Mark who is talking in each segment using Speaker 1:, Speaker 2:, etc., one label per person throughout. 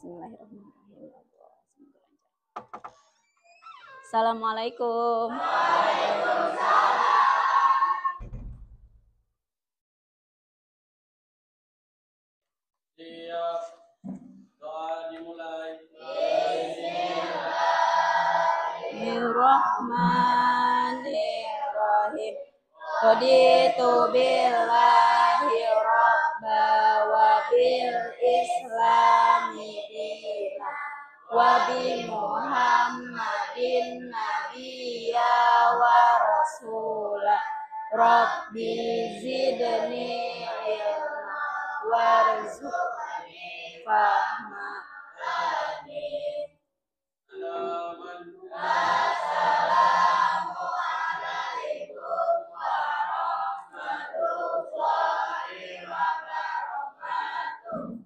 Speaker 1: Bismillahirrahmanirrahim. Assalamualaikum.
Speaker 2: Siap. Doa dimulai.
Speaker 1: Bismillahirrahmanirrahim. Raditu billahi rabba wa bil islami dinan wa bi Muhammadin nabiyya wa rasulah. Rabbi zidni ilma warzuqni fahma.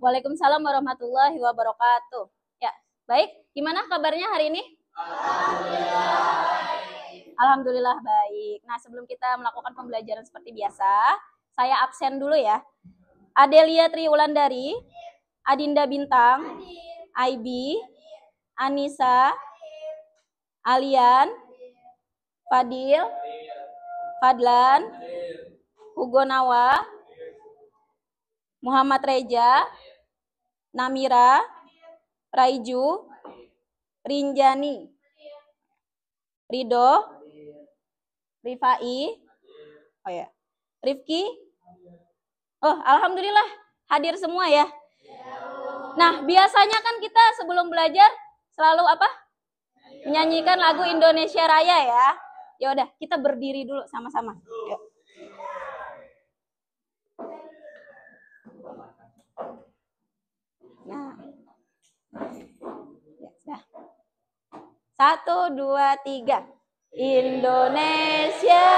Speaker 1: Waalaikumsalam warahmatullahi wabarakatuh. Ya, baik. Gimana kabarnya hari ini? Alhamdulillah baik. Nah, sebelum kita melakukan pembelajaran seperti biasa, saya absen dulu ya. Adelia Triwulandari, Adinda Bintang, Aibi, Anissa, Alian, Fadil, Fadlan, Hugo Nawa, Muhammad Reja, Namira, Raiju, Rinjani, Rido, Rifai, oh ya, Rifki. Oh, alhamdulillah hadir semua ya. Nah, biasanya kan kita sebelum belajar selalu apa? Menyanyikan lagu Indonesia Raya ya. Ya udah, kita berdiri dulu sama-sama. Yuk. Nah, ya, sudah. 1, 2, 3. Indonesia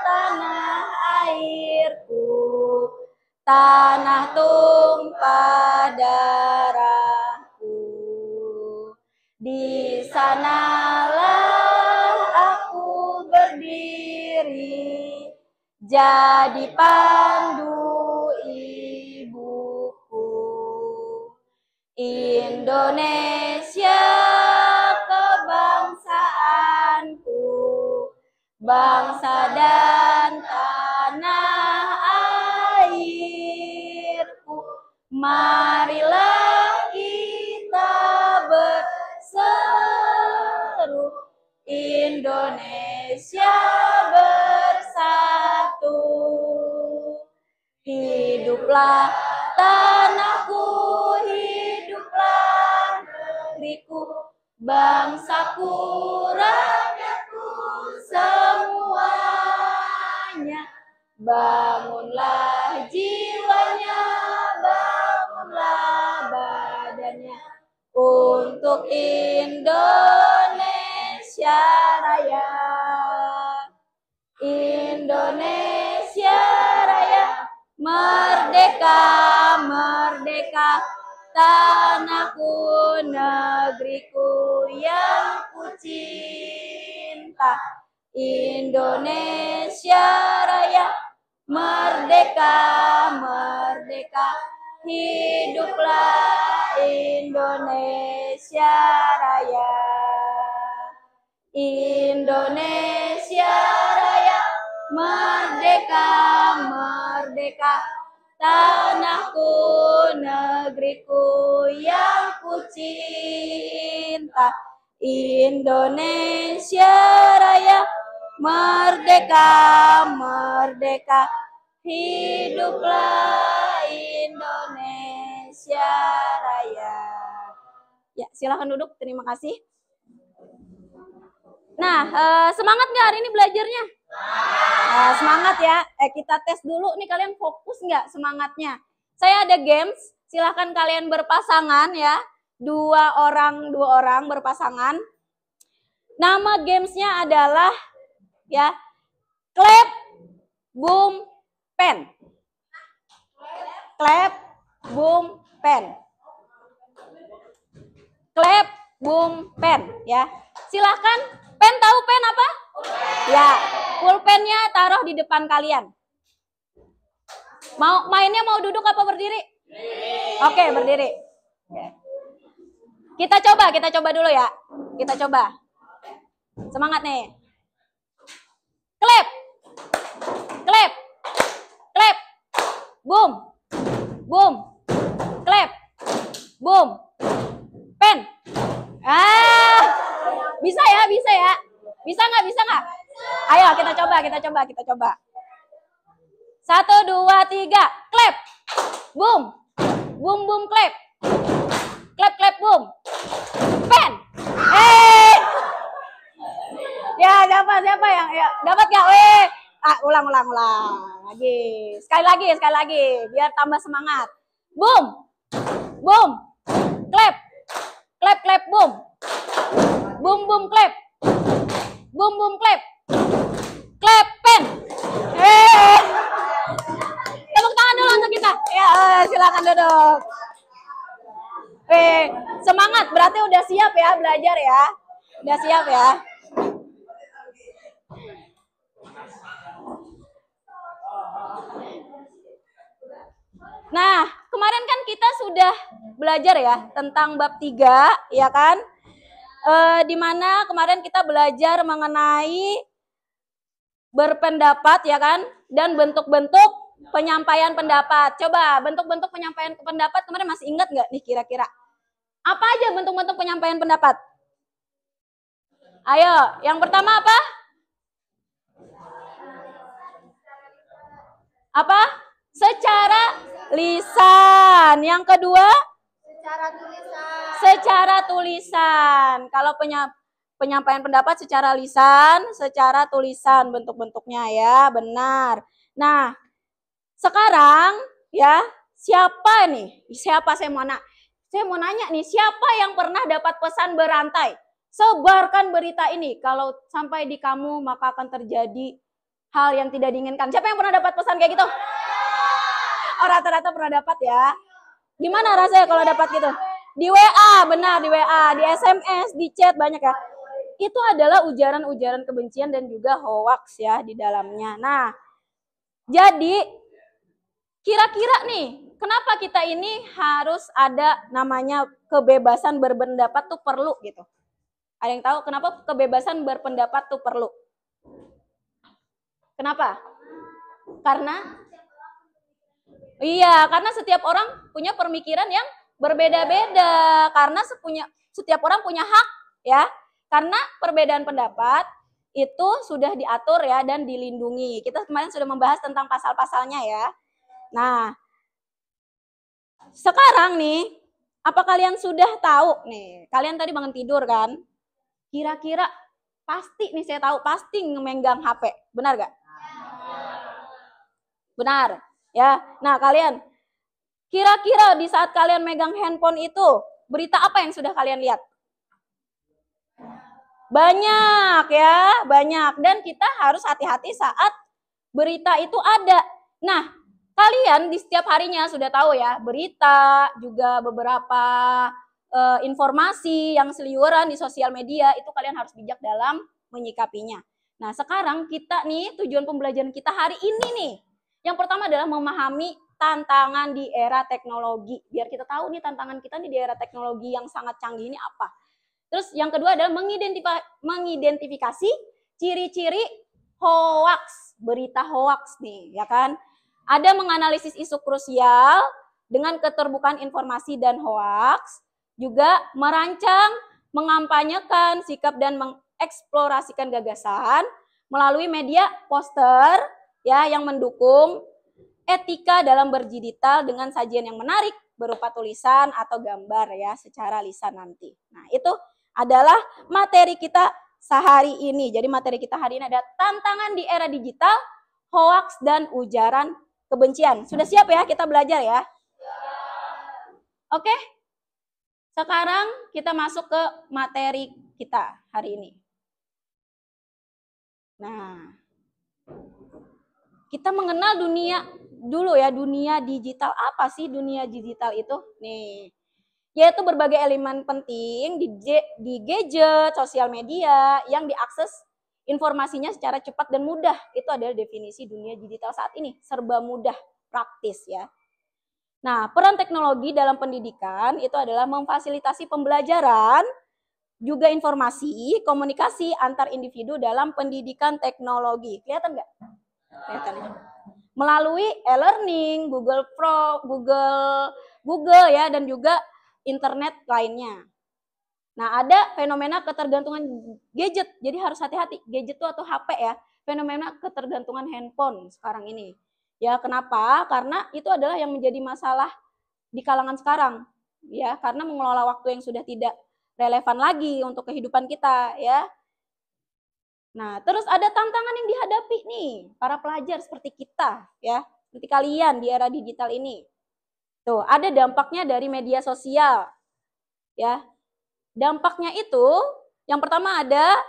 Speaker 1: tanah airku, tanah tumpah darahku. Di sanalah aku berdiri, jadi pandu ibuku. Indonesia kebangsaanku, bangsa dan tanah airku. Marilah kita berseru, Indonesia bersatu. Hiduplah tanahku, hiduplah negeriku, bangsaku, rakyatku semuanya. Bangunlah jiwanya, bangunlah badannya untuk Indonesia Raya. Indonesia Raya, merdeka, merdeka, tanahku, negeriku yang ku cinta. Indonesia Raya, merdeka, merdeka, hiduplah Indonesia Raya. Indonesia Raya, merdeka, merdeka, tanahku, negeriku yang ku cinta. Indonesia Raya, merdeka, merdeka, hiduplah Indonesia Raya. Ya, silakan duduk. Terima kasih. Nah, semangat nggak hari ini belajarnya? Semangat ya. Kita tes dulu nih, kalian fokus nggak semangatnya? Saya ada games, silahkan kalian berpasangan ya. Dua orang berpasangan. Nama gamesnya adalah ya clap, boom, pen. Clap, boom, pen. Clap, boom, pen ya. Silahkan. Pen, tahu pen apa? Ya, pulpennya taruh di depan kalian. Mainnya mau duduk apa berdiri? Oke, berdiri. Kita coba dulu ya. Kita coba. Semangat nih. Clap. Clap. Clap. Boom. Boom. Clap. Boom. Pen. Bisa ya, bisa ya. Bisa nggak, bisa nggak? Ayo kita coba. 1, 2, 3, clap. Boom. Boom, boom, clap. Clap, clap, boom. Pen. Ya, siapa yang ya, dapat nggak? Ulang lagi. Sekali lagi, biar tambah semangat. Boom. Boom. Clap. Clap, clap, boom. Boom, boom, clap. Boom, boom, clap. Clap, pen. Tepuk tangan dulu untuk kita. Ya, silakan duduk. Semangat, berarti udah siap ya belajar ya. Udah siap ya. Nah, kemarin kan kita sudah belajar ya tentang bab 3, ya kan? Di mana kemarin kita belajar mengenai berpendapat, ya kan? Dan bentuk-bentuk penyampaian pendapat. Coba bentuk-bentuk penyampaian pendapat kemarin masih ingat nggak nih kira-kira? Apa aja bentuk-bentuk penyampaian pendapat? Ayo, yang pertama apa? Apa? Secara lisan. Yang kedua? Secara tulisan. Kalau penyampaian pendapat secara lisan, secara tulisan bentuk-bentuknya ya, benar. Nah, sekarang ya, siapa nih? Siapa saya mau nanya nih, siapa yang pernah dapat pesan berantai? Sebarkan berita ini. Kalau sampai di kamu maka akan terjadi hal yang tidak diinginkan. Siapa yang pernah dapat pesan kayak gitu? Oh, rata-rata pernah dapat ya. Gimana rasanya kalau dapat gitu? Di WA, benar, di WA, di SMS, di chat, banyak ya. Itu adalah ujaran-ujaran kebencian dan juga hoax ya di dalamnya. Nah, jadi kira-kira nih, kenapa kita ini harus ada namanya kebebasan berpendapat tuh perlu gitu? Ada yang tahu kenapa kebebasan berpendapat tuh perlu? Kenapa? Karena setiap orang punya pemikiran yang berbeda-beda. Karena setiap orang punya hak ya. Karena perbedaan pendapat itu sudah diatur ya dan dilindungi. Kita kemarin sudah membahas tentang pasal-pasalnya ya. Nah, sekarang nih, apa kalian sudah tahu nih? Kalian tadi bangun tidur kan? Kira-kira pasti nih saya tahu pasti ngemegang HP. Benar gak? Benar. Ya, nah kalian kira-kira di saat kalian megang handphone itu berita apa yang sudah kalian lihat? Banyak ya, banyak. Dan kita harus hati-hati saat berita itu ada. Nah, kalian di setiap harinya sudah tahu ya, berita juga beberapa informasi yang seliweran di sosial media itu kalian harus bijak dalam menyikapinya. Nah, sekarang kita nih tujuan pembelajaran kita hari ini nih. Yang pertama adalah memahami tantangan di era teknologi. Biar kita tahu nih tantangan kita nih di era teknologi yang sangat canggih ini apa. Terus yang kedua adalah mengidentifikasi ciri-ciri hoax, berita hoax nih, ya kan? Ada menganalisis isu krusial dengan keterbukaan informasi dan hoax, juga merancang, mengampanyekan sikap dan mengeksplorasikan gagasan melalui media poster ya yang mendukung etika dalam berdigital dengan sajian yang menarik berupa tulisan atau gambar ya secara lisan nanti. Nah, itu adalah materi kita sehari ini. Jadi materi kita hari ini ada tantangan di era digital, hoax dan ujaran kebencian. Sudah siap ya kita belajar ya? Oke. Sekarang kita masuk ke materi kita hari ini. Nah, kita mengenal dunia dulu ya, dunia digital. Apa sih dunia digital itu? Nih, yaitu berbagai elemen penting di gadget, sosial media yang diakses informasinya secara cepat dan mudah. Itu adalah definisi dunia digital saat ini. Serba mudah, praktis ya. Nah, peran teknologi dalam pendidikan itu adalah memfasilitasi pembelajaran, juga informasi, komunikasi antar individu dalam pendidikan teknologi. Kelihatan nggak? Kelihatan ya. Melalui e-learning, Google ya, dan juga internet lainnya. Nah, ada fenomena ketergantungan gadget. Jadi harus hati-hati. Gadget itu atau HP ya. Fenomena ketergantungan handphone sekarang ini. Ya, kenapa? Karena itu adalah yang menjadi masalah di kalangan sekarang. Ya, karena mengelola waktu yang sudah tidak relevan lagi untuk kehidupan kita, ya. Nah, terus ada tantangan yang dihadapi nih para pelajar seperti kita, ya. Seperti kalian di era digital ini. Tuh, ada dampaknya dari media sosial. Ya. Dampaknya itu yang pertama ada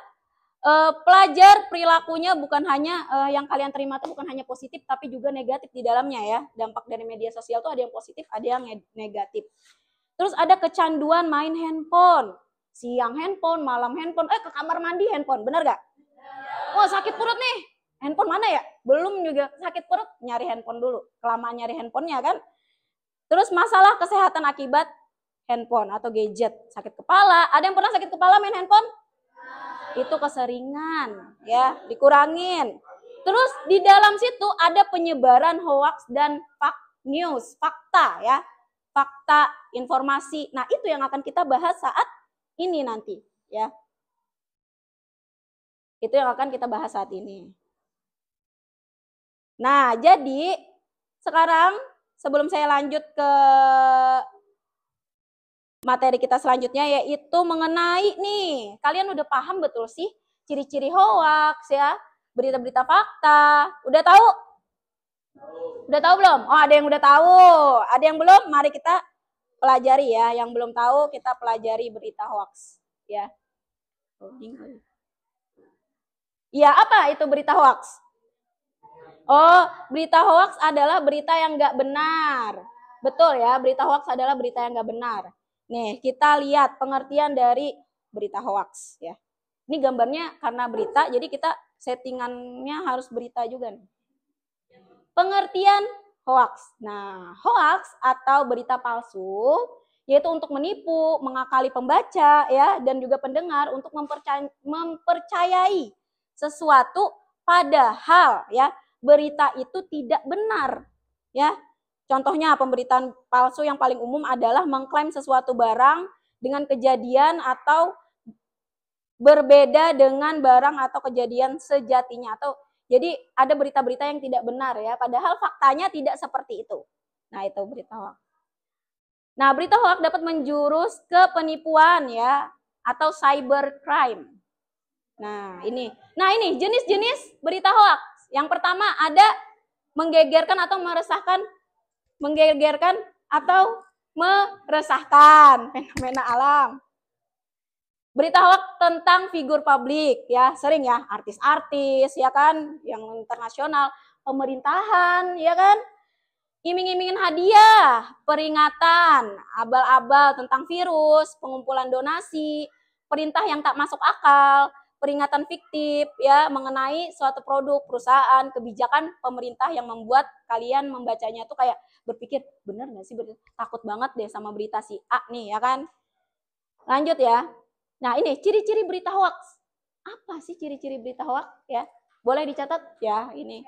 Speaker 1: pelajar perilakunya bukan hanya yang kalian terima itu bukan hanya positif tapi juga negatif di dalamnya ya. Dampak dari media sosial itu ada yang positif, ada yang negatif. Terus ada kecanduan main handphone. Siang handphone, malam handphone, ke kamar mandi handphone, benar gak? Oh, sakit perut nih. Handphone mana ya? Belum juga sakit perut, nyari handphone dulu. Kelamaan nyari handphonenya kan. Terus masalah kesehatan akibat handphone atau gadget, sakit kepala. Ada yang pernah sakit kepala main handphone? Itu keseringan, ya, dikurangin. Terus di dalam situ ada penyebaran hoax dan fake news, fakta ya, fakta, informasi. Nah, itu yang akan kita bahas saat ini nanti, ya. Itu yang akan kita bahas saat ini. Nah, jadi sekarang sebelum saya lanjut ke materi kita selanjutnya yaitu mengenai nih, kalian udah paham betul sih ciri-ciri hoax ya, berita-berita fakta, udah tahu? Udah tahu belum? Oh, ada yang udah tahu, ada yang belum? Mari kita pelajari ya, yang belum tahu kita pelajari berita hoax ya. Ya, apa itu berita hoax? Oh, berita hoax adalah berita yang nggak benar. Betul ya, berita hoax adalah berita yang nggak benar. Nih, kita lihat pengertian dari berita hoax ya. Ini gambarnya karena berita, jadi kita settingannya harus berita juga nih. Pengertian hoax. Nah, hoax atau berita palsu yaitu untuk menipu, mengakali pembaca ya dan juga pendengar untuk mempercayai sesuatu padahal ya berita itu tidak benar ya. Contohnya pemberitaan palsu yang paling umum adalah mengklaim sesuatu barang dengan kejadian atau berbeda dengan barang atau kejadian sejatinya. Atau jadi ada berita-berita yang tidak benar ya, padahal faktanya tidak seperti itu. Nah, itu berita hoax. Nah, berita hoax dapat menjurus ke penipuan ya atau cybercrime. Nah, ini jenis-jenis berita hoax. Yang pertama ada menggegerkan atau meresahkan, fenomena alam. Berita hoax tentang figur publik ya, sering ya, artis-artis ya kan, yang internasional, pemerintahan ya kan. Iming-imingin hadiah, peringatan, abal-abal tentang virus, pengumpulan donasi, perintah yang tak masuk akal, peringatan fiktif ya mengenai suatu produk, perusahaan, kebijakan pemerintah yang membuat kalian membacanya tuh kayak berpikir, bener nggak sih, takut banget deh sama berita si A nih ya kan. Lanjut ya. Nah, ini ciri-ciri berita hoax. Apa sih ciri-ciri berita hoax ya? Boleh dicatat ya ini.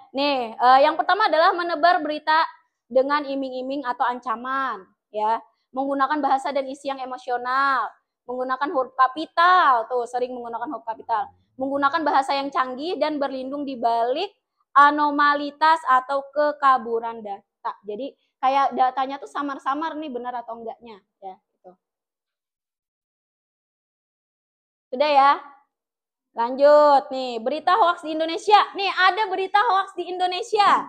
Speaker 1: Nih, yang pertama adalah menebar berita dengan iming-iming atau ancaman, ya, menggunakan bahasa dan isi yang emosional, menggunakan huruf kapital, tuh sering menggunakan huruf kapital, menggunakan bahasa yang canggih dan berlindung di balik anomalitas atau kekaburan data. Jadi kayak datanya tuh samar-samar nih benar atau enggaknya, ya. Gitu. Sudah ya. Lanjut nih, berita hoax di Indonesia. Nih, ada berita hoax di Indonesia.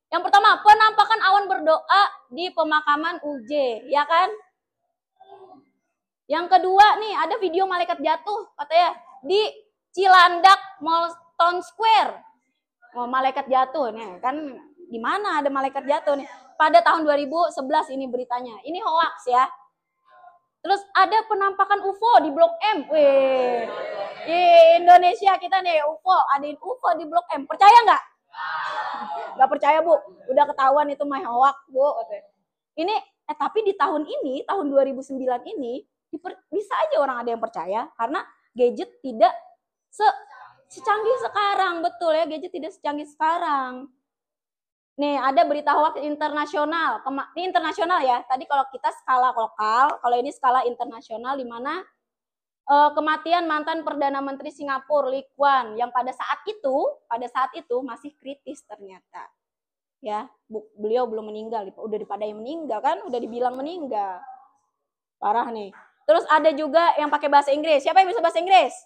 Speaker 1: Yang pertama, penampakan awan berdoa di pemakaman UJ, ya kan? Yang kedua nih, ada video malaikat jatuh katanya di Cilandak Mall Town Square. Oh, malaikat jatuh nih, kan di mana ada malaikat jatuh nih? Pada tahun 2011 ini beritanya. Ini hoax ya. Terus ada penampakan UFO di Blok M. Wih, di Indonesia kita nih UFO, ada UFO di Blok M. Percaya nggak? Nggak percaya Bu, udah ketahuan itu mah hoax Bu. Ini tapi di tahun ini, tahun 2009 ini bisa aja orang ada yang percaya karena gadget tidak secanggih sekarang, betul ya, gadget tidak secanggih sekarang. Nih, ada berita hoax internasional. Ini internasional ya. Tadi kalau kita skala lokal, kalau ini skala internasional di mana kematian mantan Perdana Menteri Singapura Lee Kuan yang pada saat itu masih kritis ternyata. Ya, beliau belum meninggal, udah dipadai meninggal kan, udah dibilang meninggal. Parah nih. Terus ada juga yang pakai bahasa Inggris. Siapa yang bisa bahasa Inggris?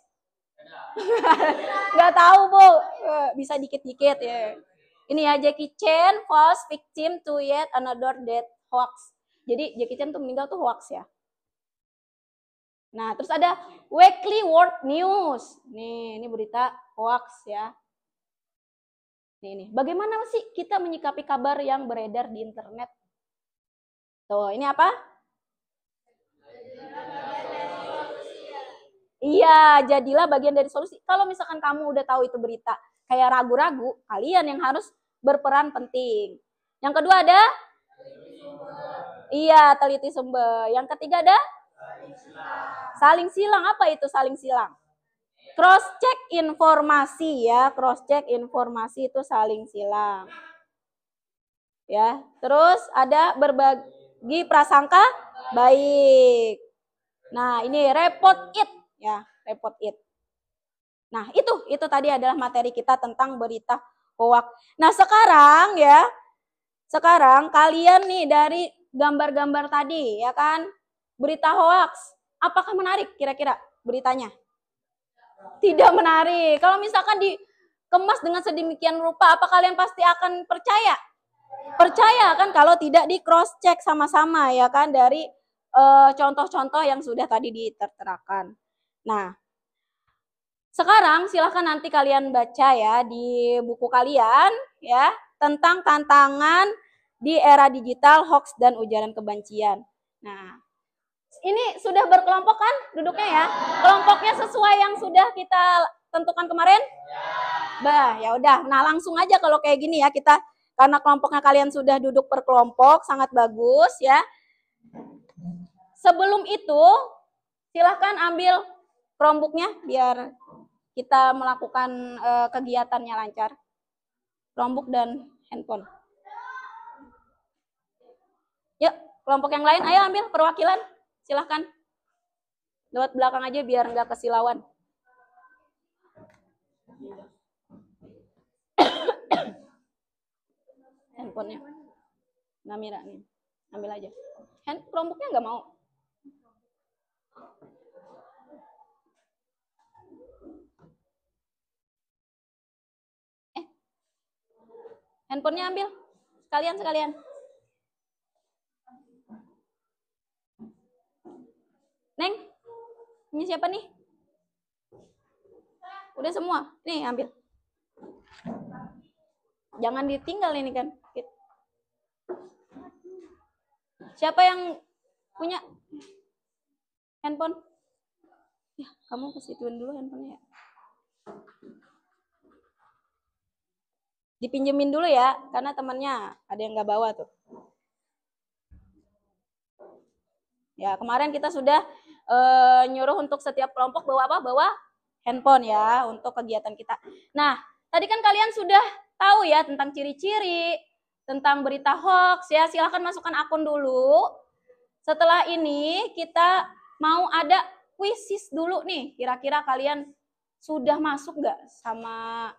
Speaker 1: Nggak tahu, Bu. Bisa dikit-dikit ya. Ini ya, Jackie Chan falls victim to yet another death hoax. Jadi Jackie Chan tuh meninggal tuh hoax ya. Nah, terus ada Weekly World News. Nih, ini berita hoax ya. Nih. Bagaimana sih kita menyikapi kabar yang beredar di internet? Tuh, ini apa? Iya, jadilah bagian dari solusi. Kalau misalkan kamu udah tahu itu berita, kayak ragu-ragu, kalian yang harus berperan penting. Yang kedua ada? Iya, teliti sumber. Yang ketiga ada? Saling silang. Apa itu saling silang? Cross check informasi ya, cross check informasi itu saling silang. Ya, terus ada berbagi prasangka baik. Nah, ini report it ya, report it. Nah, itu tadi adalah materi kita tentang berita hoax. Nah, sekarang kalian nih dari gambar-gambar tadi ya kan, berita hoax, apakah menarik kira-kira beritanya? Tidak menarik. Kalau misalkan dikemas dengan sedemikian rupa, apa kalian pasti akan percaya? Percaya kan kalau tidak di cross check sama-sama ya kan dari contoh-contoh yang sudah tadi diterterakan. Nah, sekarang silahkan nanti kalian baca ya di buku kalian ya tentang tantangan di era digital, hoax dan ujaran kebencian. Nah, ini sudah berkelompok kan duduknya ya? Kelompoknya sesuai yang sudah kita tentukan kemarin? Bah, ya udah. Nah, langsung aja kalau kayak gini ya kita karena kelompoknya kalian sudah duduk per kelompok, sangat bagus ya. Sebelum itu, silahkan ambil Chromebook-nya biar kita melakukan kegiatannya lancar. Chromebook dan handphone. Yuk, kelompok yang lain, ayo ambil perwakilan. Silahkan. Lewat belakang aja biar nggak kesilauan. Handphonenya. Namira nih. Ambil aja. Chromebook-nya nggak mau. Handphonenya ambil. Sekalian. Neng, ini siapa nih? Udah semua? Nih, ambil. Jangan ditinggal ini kan. Siapa yang punya handphone? Ya, kamu kesituin dulu handphonenya ya. Dipinjemin dulu ya, karena temannya ada yang nggak bawa tuh. Ya, kemarin kita sudah nyuruh untuk setiap kelompok bawa apa? Bawa handphone ya untuk kegiatan kita. Nah, tadi kan kalian sudah tahu ya tentang ciri-ciri, tentang berita hoax ya. Silahkan masukkan akun dulu. Setelah ini kita mau ada kuisis dulu nih. Kira-kira kalian sudah masuk nggak sama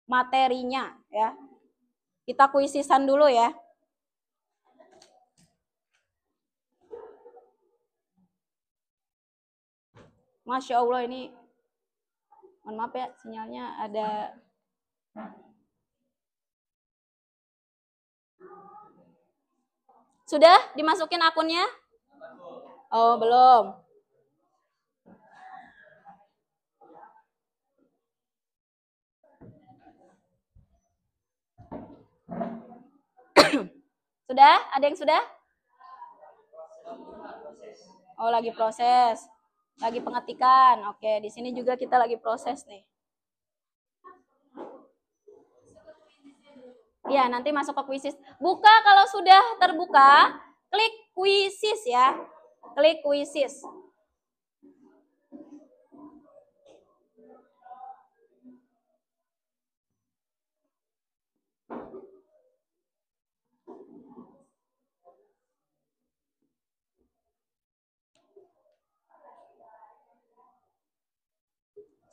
Speaker 1: materinya ya? Kita kuisisan dulu ya. Masya Allah ini, mohon maaf ya sinyalnya ada. Sudah dimasukin akunnya? Oh, belum. Sudah? Ada yang sudah? Oh, lagi proses. Lagi pengetikan. Oke, di sini juga kita lagi proses nih. Iya, nanti masuk ke Quizzes. Buka kalau sudah terbuka, klik Quizzes ya. Klik Quizzes.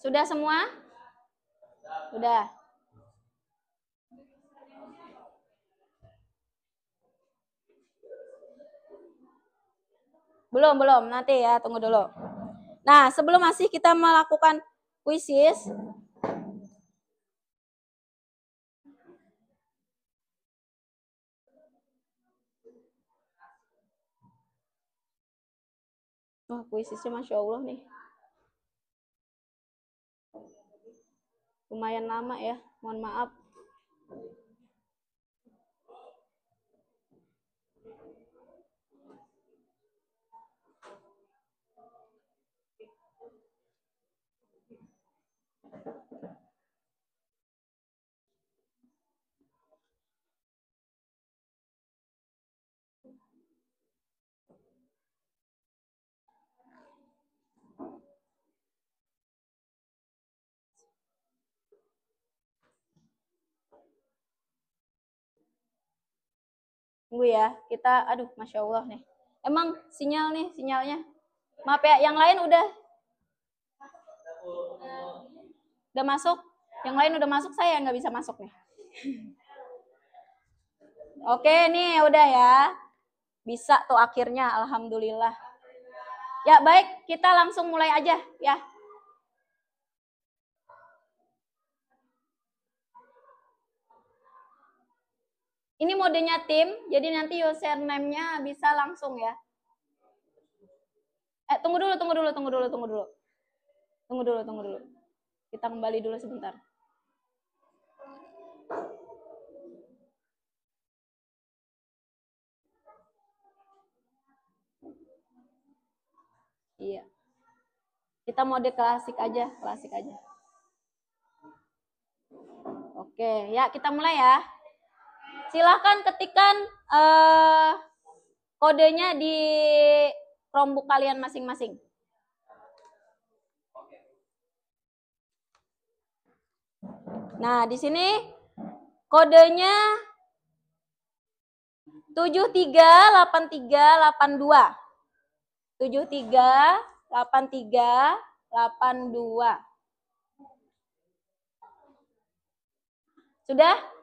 Speaker 1: Sudah semua? Sudah. Belum, nanti ya, tunggu dulu. Nah, sebelum masih kita melakukan quizzes, wah, quizzesnya Masya Allah nih. Lumayan lama ya, mohon maaf. Tunggu ya, kita, aduh, Masya Allah nih. Emang sinyalnya. Maaf ya, yang lain udah masuk? Yang lain udah masuk, saya nggak bisa masuk nih. Oke, nih udah ya. Bisa tuh akhirnya, alhamdulillah. Ya baik, kita langsung mulai aja ya. Ini modenya tim, jadi nanti username-nya bisa langsung ya. Tunggu dulu. Tunggu dulu. Kita kembali dulu sebentar. Iya. Kita mode klasik aja. Oke, ya kita mulai ya. Silahkan ketikkan kodenya di Chromebook kalian masing-masing. Nah, di sini kodenya 738382. 738382. Sudah?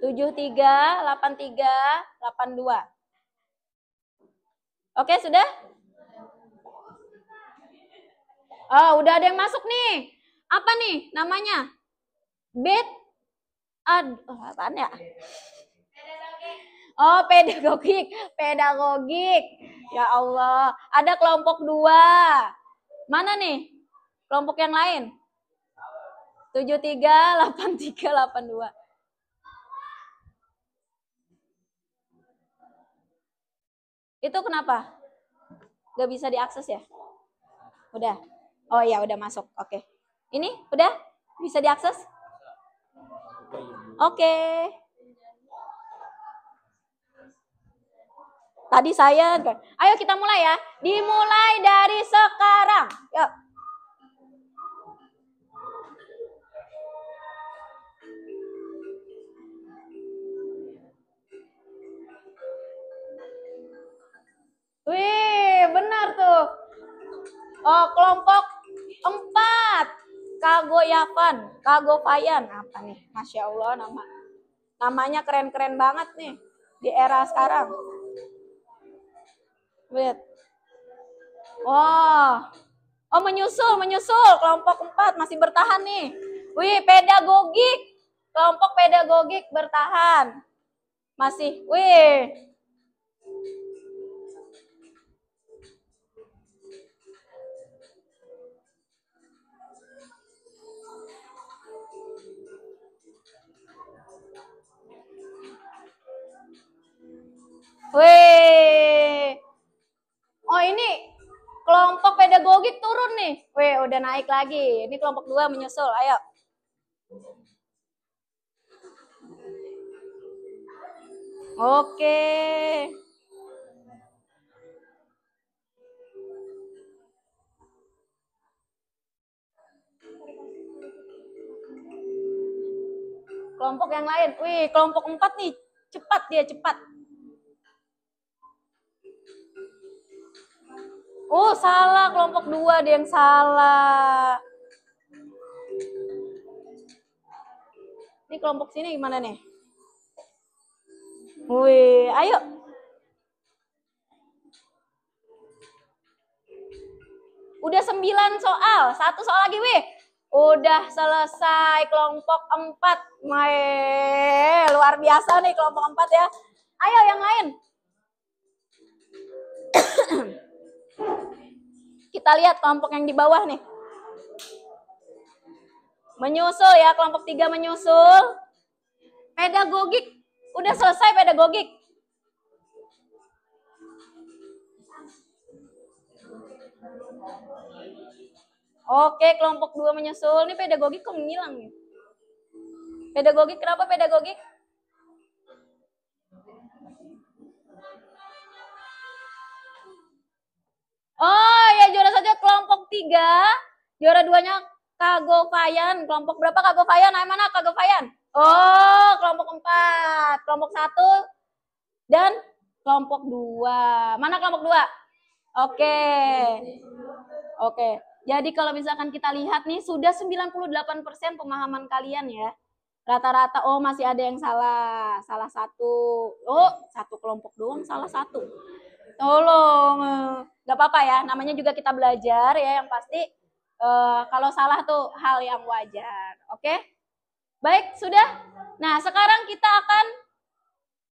Speaker 1: 738382. Oke, sudah? Oh, udah ada yang masuk nih. Apa nih namanya? Apaan ya? Oh, pedagogik. Ya Allah, ada kelompok 2. Mana nih? Kelompok yang lain? 738382. Itu kenapa? Gak bisa diakses ya? Udah. Oh iya, udah masuk. Oke. Ini udah bisa diakses? Oke. Tadi saya, ayo kita mulai ya. Dimulai dari sekarang. Yuk. Wih, benar tuh. Oh, kelompok 4. Kagofayan. Apa nih? Masya Allah, namanya keren-keren banget nih di era sekarang. Lihat. Wow. Oh, menyusul kelompok 4 masih bertahan nih. Wih, pedagogik. Kelompok pedagogik bertahan. Masih. Wih. Wih. Oh, ini kelompok pedagogik turun nih. Wih, udah naik lagi. Ini kelompok 2 menyusul. Ayo. Oke. Kelompok yang lain. Wih, kelompok 4 nih. Cepat dia, cepat. Oh, salah. Kelompok 2 dia yang salah. Ini kelompok sini gimana nih? Wih, ayo. Udah 9 soal. 1 soal lagi, wih. Udah selesai kelompok 4. Luar biasa nih kelompok 4 ya. Ayo yang lain. Kita lihat kelompok yang di bawah nih. Menyusul ya, kelompok 3 menyusul. Pedagogik. Udah selesai pedagogik. Oke, kelompok 2 menyusul. Ini pedagogik kok menghilang nih? Pedagogik, kenapa pedagogik? Oh ya, juara 1 kelompok 3. Juara 2-nya Kagofayan. Kelompok berapa Kagofayan? Nah, mana Kagofayan? Oh, kelompok 4. Kelompok 1 dan kelompok 2. Mana kelompok 2? Oke. Oke. Jadi kalau misalkan kita lihat nih, sudah 98% pemahaman kalian ya. Rata-rata, oh masih ada yang salah. Salah 1. Oh, 1 kelompok doang salah 1. Tolong. Gak apa-apa ya, namanya juga kita belajar ya. Yang pasti kalau salah tuh hal yang wajar. Oke? Baik, sudah. Nah, sekarang kita akan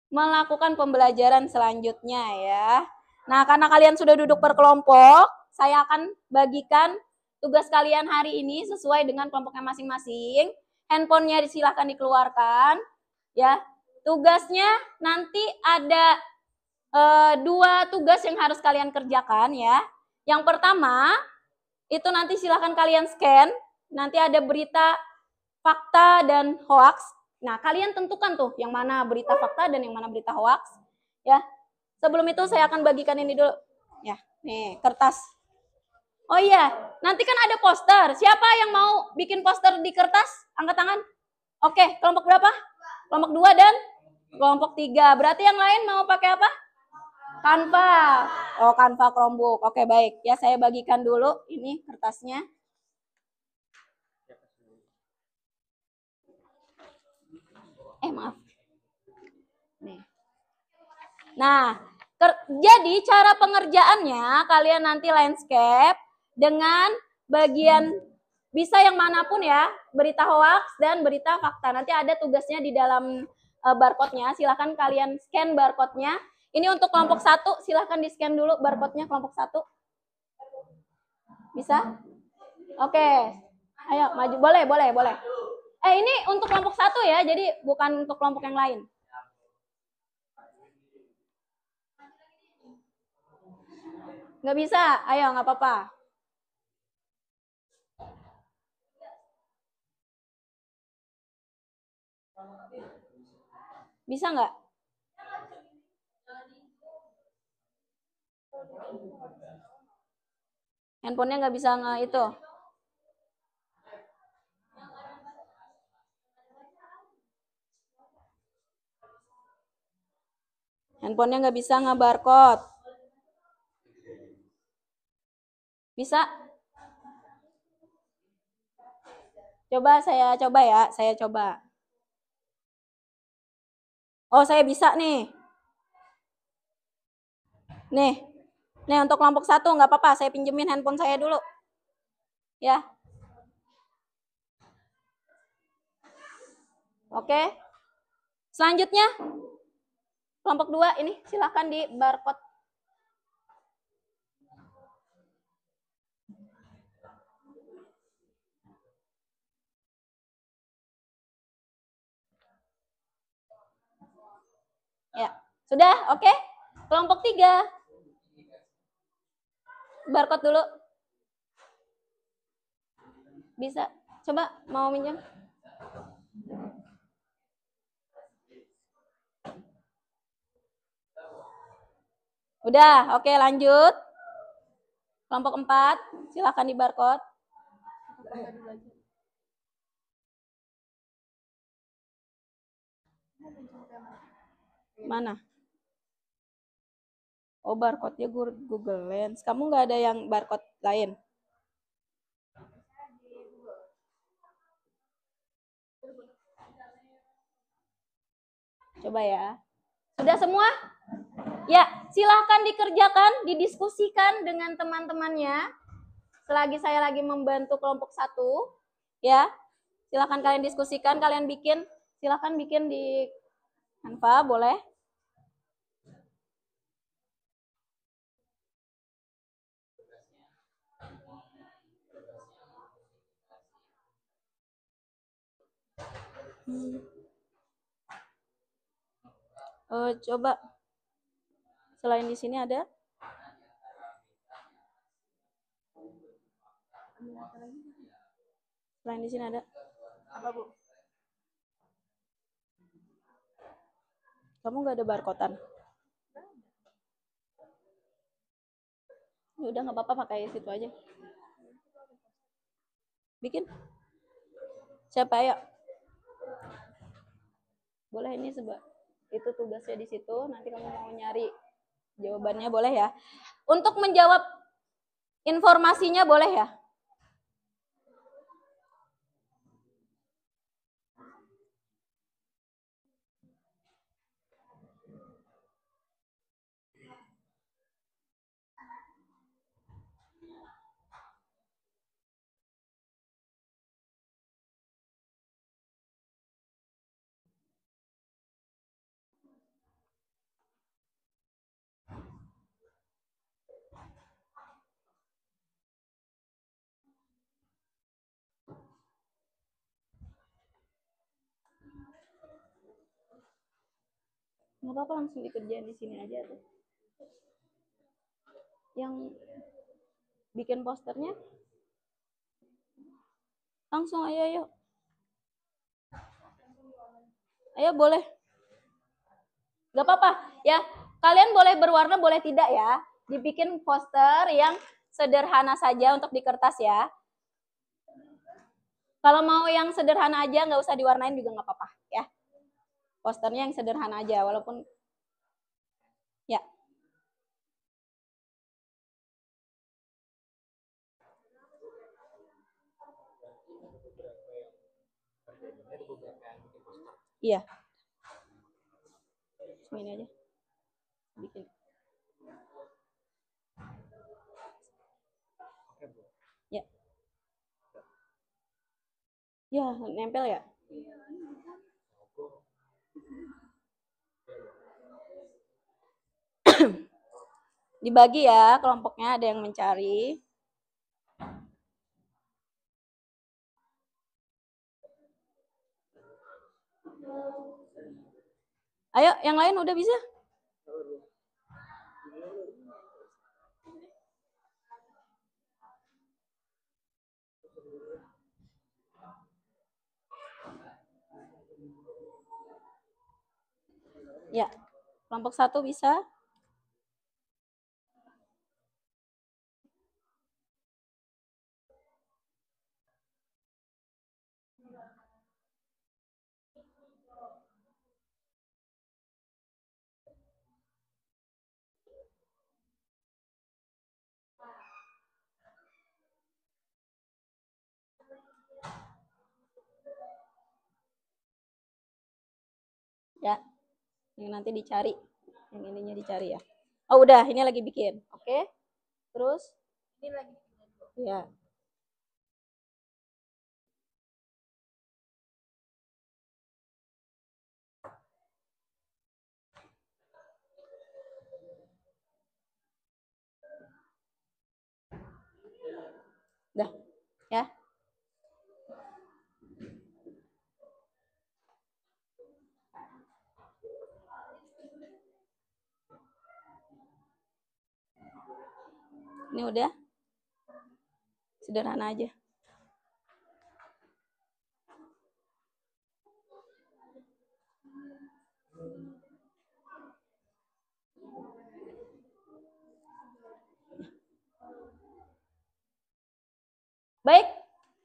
Speaker 1: melakukan pembelajaran selanjutnya ya. Nah, karena kalian sudah duduk per kelompok, saya akan bagikan tugas kalian hari ini sesuai dengan kelompoknya masing-masing. Handphonenya silahkan dikeluarkan. Ya, tugasnya nanti ada 2 tugas yang harus kalian kerjakan ya. Yang pertama, itu nanti silahkan kalian scan. Nanti ada berita fakta dan hoax. Nah, kalian tentukan tuh yang mana berita fakta dan yang mana berita hoax. Ya, sebelum itu saya akan bagikan ini dulu. Ya, nih kertas. Oh iya, nanti kan ada poster. Siapa yang mau bikin poster di kertas? Angkat tangan. Oke, kelompok berapa? Kelompok 2 dan kelompok 3. Berarti yang lain mau pakai apa? Canva. Oh, Canva Chromebook. Oke, baik. Ya, saya bagikan dulu ini kertasnya. Maaf. Nih. Nah, jadi cara pengerjaannya kalian nanti landscape dengan bagian bisa yang manapun ya, berita hoax dan berita fakta. Nanti ada tugasnya di dalam barcode-nya. Silahkan kalian scan barcode-nya. Ini untuk kelompok 1, silahkan di-scan dulu barcode-nya kelompok 1. Bisa? Oke. Ayo, maju. Boleh. Ini untuk kelompok 1 ya, jadi bukan untuk kelompok yang lain. Nggak bisa? Ayo, nggak apa-apa. Bisa nggak? Handphonenya nggak bisa itu. Handphonenya nggak bisa nge-barcode. Bisa? Coba saya coba ya, saya coba. Oh, saya bisa nih. Nih untuk kelompok 1 nggak apa-apa, saya pinjemin handphone saya dulu. Ya. Oke. Selanjutnya, kelompok 2 ini silahkan di barcode. Ya, sudah, oke. Kelompok 3. Barcode dulu. Bisa. Coba mau minjem. Udah, oke lanjut. Kelompok 4, silakan di barcode. Mana? Oh, barcode-nya Google Lens. Kamu nggak ada yang barcode lain? Coba ya. Sudah semua? Ya, silahkan dikerjakan, didiskusikan dengan teman-temannya. Selagi saya lagi membantu kelompok 1, ya. Silahkan kalian diskusikan, kalian bikin. Silahkan bikin di Canva, boleh. Coba. Selain di sini ada? Selain di sini ada? Apa, Bu? Kamu nggak ada barcode-an? Ya udah nggak apa-apa, pakai situ aja. Bikin. Siapa ya? Boleh, ini itu tugasnya di situ. Nanti kamu mau nyari jawabannya, boleh ya? Untuk menjawab informasinya boleh ya? Nggak apa-apa, langsung dikerjain di sini aja tuh. Yang bikin posternya langsung ayo. Ayo boleh. Nggak apa-apa ya. Kalian boleh berwarna, boleh tidak ya. Dibikin poster yang sederhana saja untuk di kertas ya. Kalau mau yang sederhana aja, nggak usah diwarnain juga nggak apa-apa ya. Posternya yang sederhana aja, walaupun ya. Iya. Ini aja. Bikin. Ya. Ya, nempel ya? Dibagi ya, kelompoknya ada yang mencari. Ayo, yang lain udah bisa? Ya, kelompok 1 bisa. Ya, yang nanti dicari. Yang ininya dicari ya. Oh udah, ini lagi bikin. Oke. Terus? Ini lagi bikin. Ya. Dah, ya. Ini udah. Sederhana aja.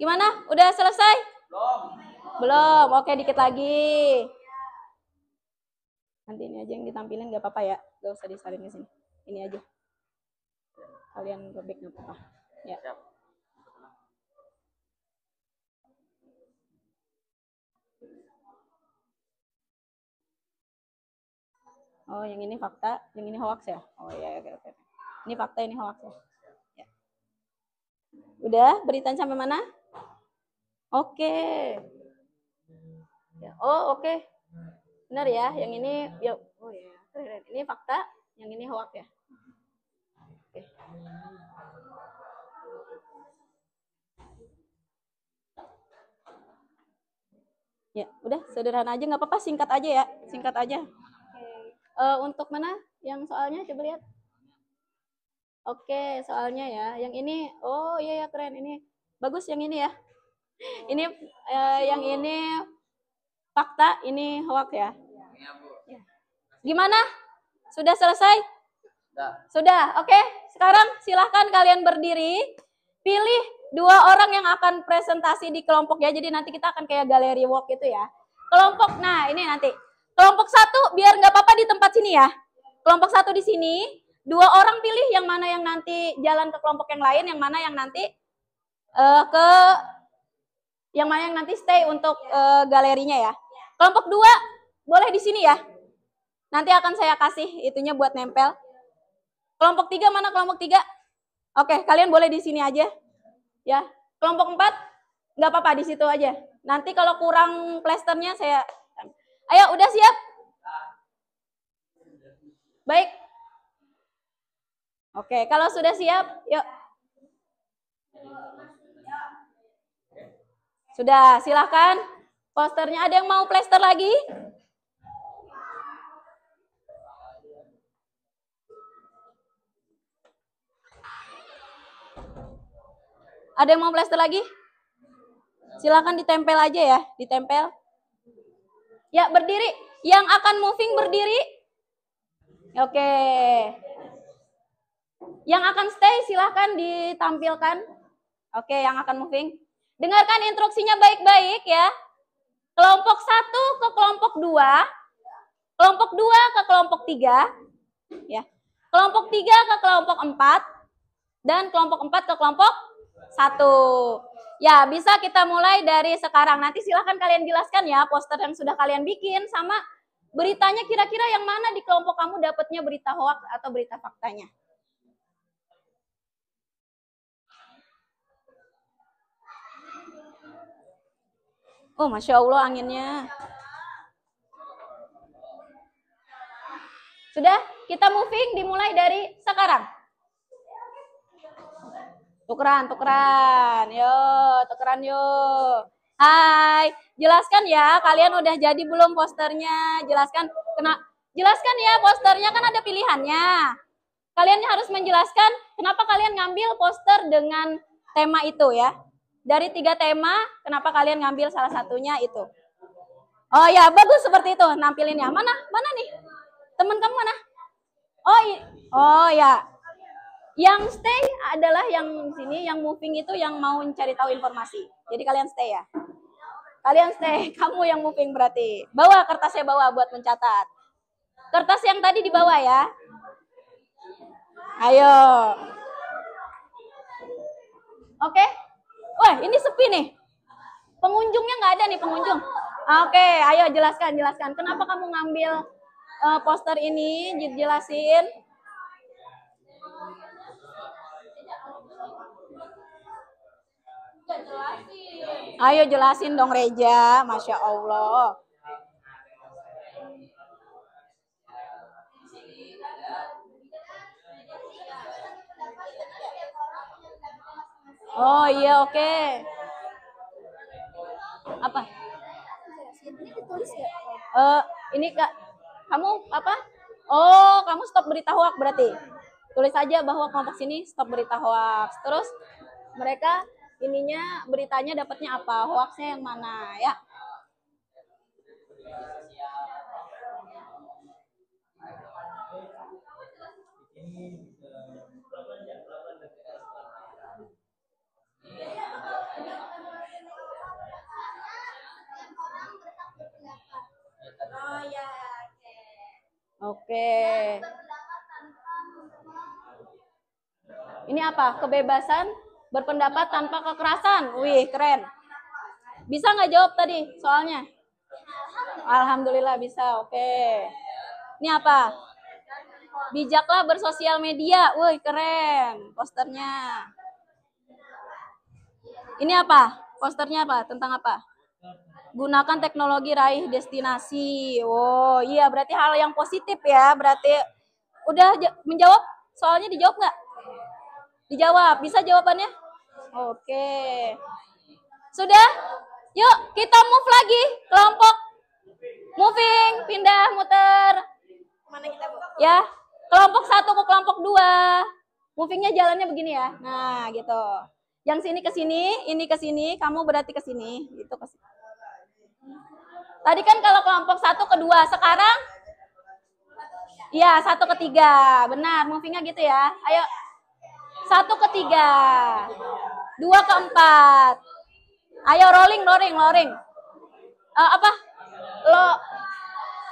Speaker 1: Gimana? Udah selesai?
Speaker 2: Belum.
Speaker 1: Belum. Oke, dikit lagi. Nanti ini aja yang ditampilin nggak apa-apa ya. Gak usah disalin ke sini. Ini aja. Kalian robek nggak apa-apa. Ya. Oh, yang ini fakta, yang ini hoax ya? Oh iya, oke, oke. Ini fakta, ini hoax ya? Ya. Udah, beritanya sampai mana? Oke. Ya. Oh, oke. Benar ya, yang ini, yuk. Oh iya, keren. Ini fakta, yang ini hoax ya? Oke. Ya, udah sederhana aja, nggak apa-apa, singkat aja ya, singkat aja. Untuk mana yang soalnya coba lihat. Oke, soalnya ya, yang ini, oh iya ya keren, ini bagus yang ini ya. Ini yang ini fakta, ini hoax ya. Gimana? Sudah selesai? Sudah. Oke, sekarang silahkan kalian berdiri. Pilih 2 orang yang akan presentasi di kelompok ya. Jadi nanti kita akan kayak galeri walk gitu ya. Kelompok, nah ini nanti. Kelompok 1 biar nggak apa-apa di tempat sini ya. Kelompok 1 di sini. 2 orang pilih yang mana yang nanti jalan ke kelompok yang lain, yang mana yang nanti yang mana yang nanti stay untuk galerinya ya. Kelompok 2 boleh di sini ya. Nanti akan saya kasih itunya buat nempel. Kelompok 3 mana kelompok 3? Oke, kalian boleh di sini aja. Ya. Kelompok 4 nggak apa-apa di situ aja. Nanti kalau kurang plesternya saya. Ayo, udah siap? Baik. Oke, kalau sudah siap, yuk. Sudah, silahkan. Posternya ada yang mau plester lagi? Ada yang mau plester lagi? Silahkan ditempel aja ya, ditempel. Ya, berdiri. Yang akan moving berdiri. Oke. Yang akan stay silahkan ditampilkan. Oke, yang akan moving. Dengarkan instruksinya baik-baik ya. Kelompok 1 ke kelompok 2. Kelompok 2 ke kelompok 3. Ya. Kelompok 3 ke kelompok 4. Dan kelompok 4 ke kelompok 1. Ya, bisa kita mulai dari sekarang. Nanti silahkan kalian jelaskan ya poster yang sudah kalian bikin sama beritanya kira-kira yang mana di kelompok kamu dapatnya berita hoax atau berita faktanya. Oh, Masya Allah anginnya. Sudah, kita moving dimulai dari sekarang. Tukeran. Yuk, tukeran yuk. Hai, jelaskan ya, kalian udah jadi belum posternya? Jelaskan ya, posternya kan ada pilihannya. Kalian harus menjelaskan kenapa kalian ngambil poster dengan tema itu ya. Dari 3 tema, kenapa kalian ngambil salah satunya itu? Oh ya, bagus seperti itu nampilinnya. Mana nih? Teman kamu mana? Oh ya. Yang stay adalah yang sini, yang moving itu yang mau cari tahu informasi. Jadi kalian stay ya. Kalian stay, kamu yang moving berarti. Bawa kertasnya buat mencatat. Kertas yang tadi dibawa ya. Ayo. Oke. Wah, ini sepi nih. Pengunjungnya nggak ada nih pengunjung. Oke, ayo jelaskan. Kenapa kamu ngambil poster ini? Jelasin. Ayo jelasin dong Reja, Masya Allah. Oh iya oke. Apa? Ini Kak, kamu apa? Oh, kamu stop berita hoax berarti. Tulis aja bahwa kelompok sini stop berita hoax. Terus mereka ininya beritanya dapatnya apa? Hoaxnya yang mana ya? Ini apa? Kebebasan berpendapat tanpa kekerasan. Wih, keren. Bisa nggak jawab tadi soalnya? Alhamdulillah bisa, oke. Ini apa? Bijaklah bersosial media. Wih, keren posternya. Ini apa? Posternya apa? Tentang apa? Gunakan teknologi raih destinasi. Oh iya, berarti hal yang positif ya. Berarti udah menjawab? Soalnya dijawab nggak? Dijawab. Bisa jawabannya? Oke. Sudah? Yuk kita move lagi. Kelompok. Moving, pindah, muter.
Speaker 3: Mana kita, Bu?
Speaker 1: Ya. Kelompok 1 ke kelompok 2. Movingnya jalannya begini ya. Nah gitu. Yang sini ke sini, ini ke sini, kamu berarti ke sini. Gitu ke sini. Tadi kan kalau kelompok 1 ke 2, sekarang iya 1 ke 3, benar, movingnya gitu ya. Ayo 1 ke 3, 2 ke 4. Ayo rolling. Apa?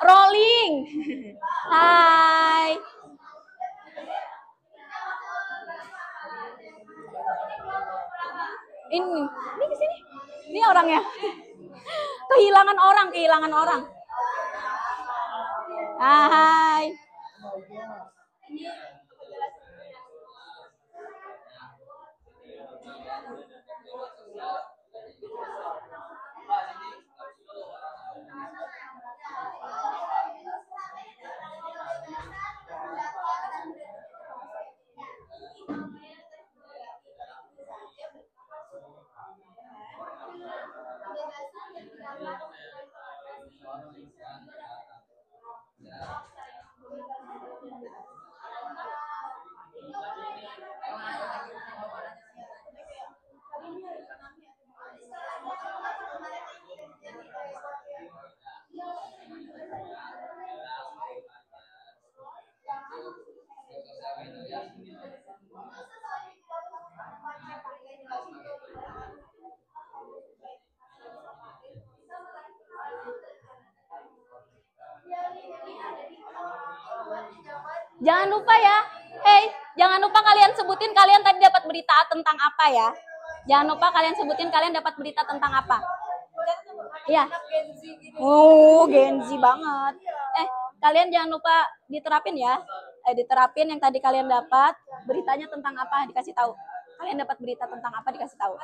Speaker 1: Rolling. Hai. Ini ke sini. Ini orangnya. Kehilangan orang. Hai. Jangan lupa ya. Jangan lupa kalian sebutin kalian tadi dapat berita tentang apa ya. Jangan lupa kalian sebutin kalian dapat berita tentang apa. Iya. Oh, Gen Z banget. Kalian jangan lupa diterapin ya. Diterapin yang tadi kalian dapat, beritanya tentang apa dikasih tahu. Kalian dapat berita tentang apa dikasih tahu.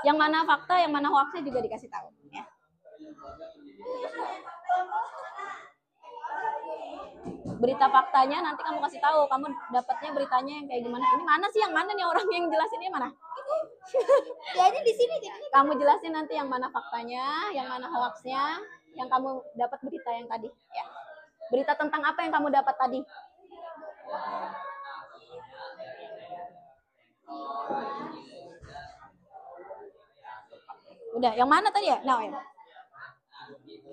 Speaker 1: Yang mana fakta, yang mana hoaxnya juga dikasih tahu ya. Berita faktanya nanti kamu kasih tahu, kamu dapatnya beritanya yang kayak gimana. Ini mana sih yang mana nih orang yang jelasin ini mana?
Speaker 3: Ya ini di sini.
Speaker 1: Kamu jelasin nanti yang mana faktanya, yang mana hoaxnya, yang kamu dapat berita yang tadi ya. Berita tentang apa yang kamu dapat tadi? Udah, yang mana tadi ya? Nah, ya.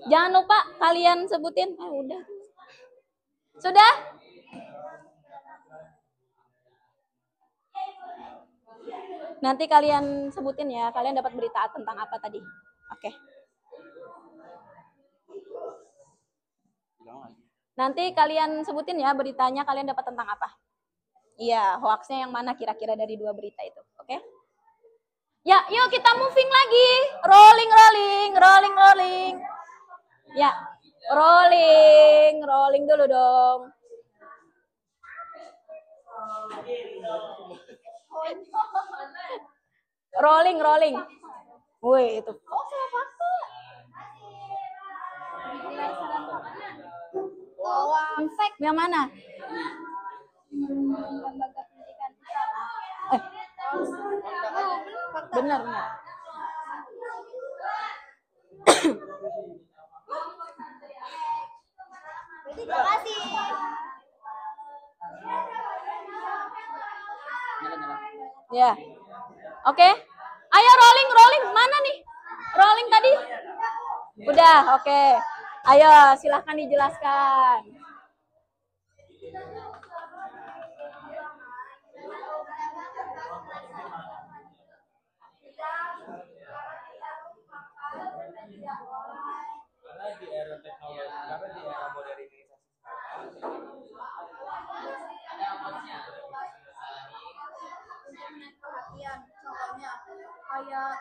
Speaker 1: Jangan lupa kalian sebutin. Udah. Sudah? Nanti kalian sebutin ya, kalian dapat berita tentang apa tadi. Oke. Nanti kalian sebutin ya beritanya kalian dapat tentang apa. Iya, hoaxnya yang mana kira-kira dari 2 berita itu. Oke? Ya, yuk kita moving lagi. Rolling. Ya, rolling dulu dong. Rolling. Wih, itu. Oh, sama fakta. Fact yang mana?
Speaker 3: Lembaga pendidikan
Speaker 1: Benar.
Speaker 3: Terima kasih.
Speaker 1: Ya. Oke. Ayo rolling. Mana nih? Rolling tadi? Udah, oke. Ayo, silahkan dijelaskan.
Speaker 2: Karena di era teknologi, karena di era modernisasi sekarang,
Speaker 3: kayak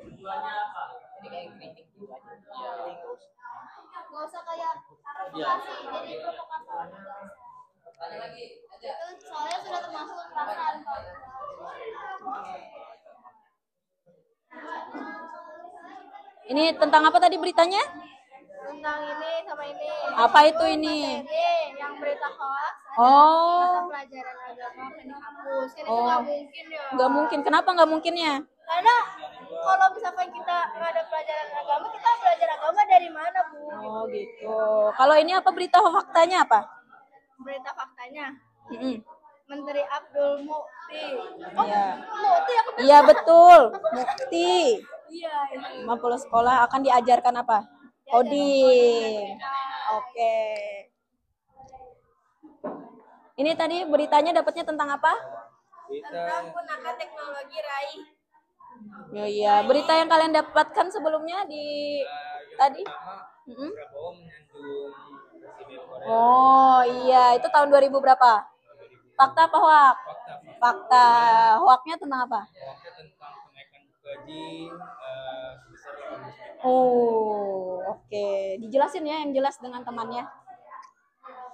Speaker 2: Tujuannya apa? Ini kayak kritik gitu aja. Iya.
Speaker 3: nggak usah kayak provokasi, jadi provokator. Itu soalnya sudah termasuk kekerasan.
Speaker 1: Ini tentang apa tadi beritanya?
Speaker 3: Tentang ini sama ini.
Speaker 1: Apa itu ini?
Speaker 3: Materi yang berita hoax.
Speaker 1: Oh,
Speaker 3: Pelajaran agama akan dihapus. Kan itu
Speaker 1: Oh.
Speaker 3: nggak mungkin ya.
Speaker 1: nggak mungkin. Kenapa nggak mungkinnya?
Speaker 3: Karena kalau misalkan kita nggak ada pelajaran agama, kita belajar agama dari mana, Bu?
Speaker 1: Oh gitu. Kalau ini apa berita faktanya apa?
Speaker 3: Berita faktanya,
Speaker 1: Mm-mm.
Speaker 3: Menteri Abdul Mukti. Oh,
Speaker 1: Iya.
Speaker 3: Mukti aku benar.
Speaker 1: Iya betul. Mukti.
Speaker 3: Iya, itu.
Speaker 1: 50 sekolah akan diajarkan apa? Coding. Oke. Ini tadi beritanya dapatnya tentang apa?
Speaker 3: Tentang gunakan teknologi raih.
Speaker 1: Oh iya, berita yang kalian dapatkan sebelumnya di tadi? Mm-mm.
Speaker 2: Prabowo menyanjung Presiden Korea.
Speaker 1: Oh iya, itu tahun 2000 berapa? Fakta apa hoak? Fakta. Hoaknya tentang apa?
Speaker 2: Waktu tentang kenaikan gaji sebesar 18 juta.
Speaker 1: Oh, oke. Dijelasin ya yang jelas dengan temannya.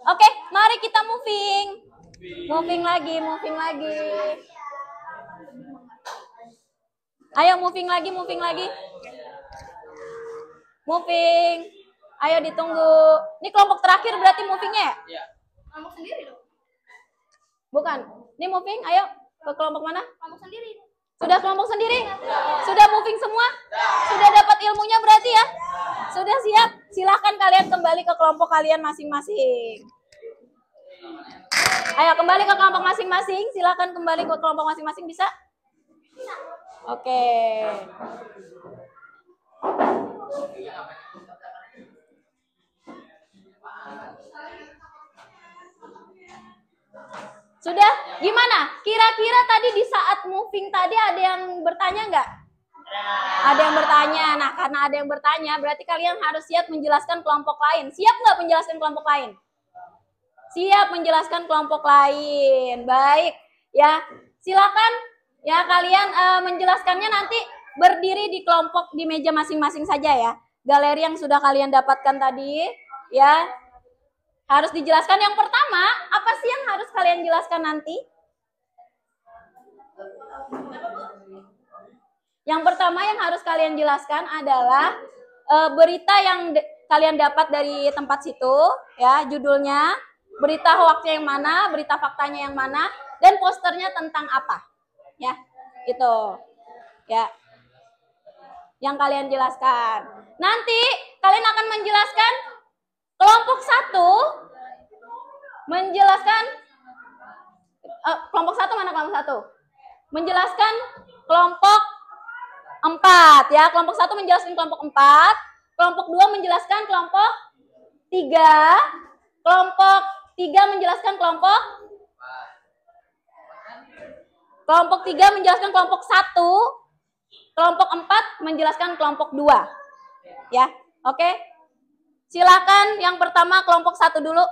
Speaker 1: Oke, mari kita moving. Moving lagi. Ayo moving lagi. Moving. Ayo ditunggu. Ini kelompok terakhir berarti movingnya ya?
Speaker 2: Iya.
Speaker 3: Kamu sendiri dong.
Speaker 1: Bukan. Ini moving, ayo ke kelompok mana?
Speaker 3: Kamu sendiri.
Speaker 1: Sudah kelompok sendiri? Sudah moving semua? Sudah dapat ilmunya berarti ya? Sudah siap? Silahkan kalian kembali ke kelompok kalian masing-masing. Ayo kembali ke kelompok masing-masing. Silahkan kembali ke kelompok masing-masing, bisa? Oke. Sudah? Gimana? Kira-kira tadi di saat moving tadi ada yang bertanya nggak? Ada yang bertanya. Nah, karena ada yang bertanya, berarti kalian harus siap menjelaskan kelompok lain. Siap nggak menjelaskan kelompok lain? Siap menjelaskan kelompok lain. Baik. Ya, silakan ya kalian menjelaskannya nanti berdiri di kelompok di meja masing-masing saja ya. Galeri yang sudah kalian dapatkan tadi ya. Harus dijelaskan. Yang pertama, apa sih yang harus kalian jelaskan nanti? Yang pertama yang harus kalian jelaskan adalah berita yang kalian dapat dari tempat situ, ya, judulnya, berita hoaxnya yang mana, berita faktanya yang mana, dan posternya tentang apa, ya, gitu, ya, yang kalian jelaskan. Nanti kalian akan menjelaskan kelompok 1 menjelaskan kelompok 1 mana kelompok 1? Menjelaskan kelompok 4 ya. Kelompok 1 menjelaskan kelompok 4, kelompok 2 menjelaskan kelompok 3, kelompok 3 menjelaskan kelompok 3 menjelaskan kelompok 1, kelompok 4 menjelaskan kelompok 2. Ya, oke. Silakan yang pertama kelompok 1 dulu.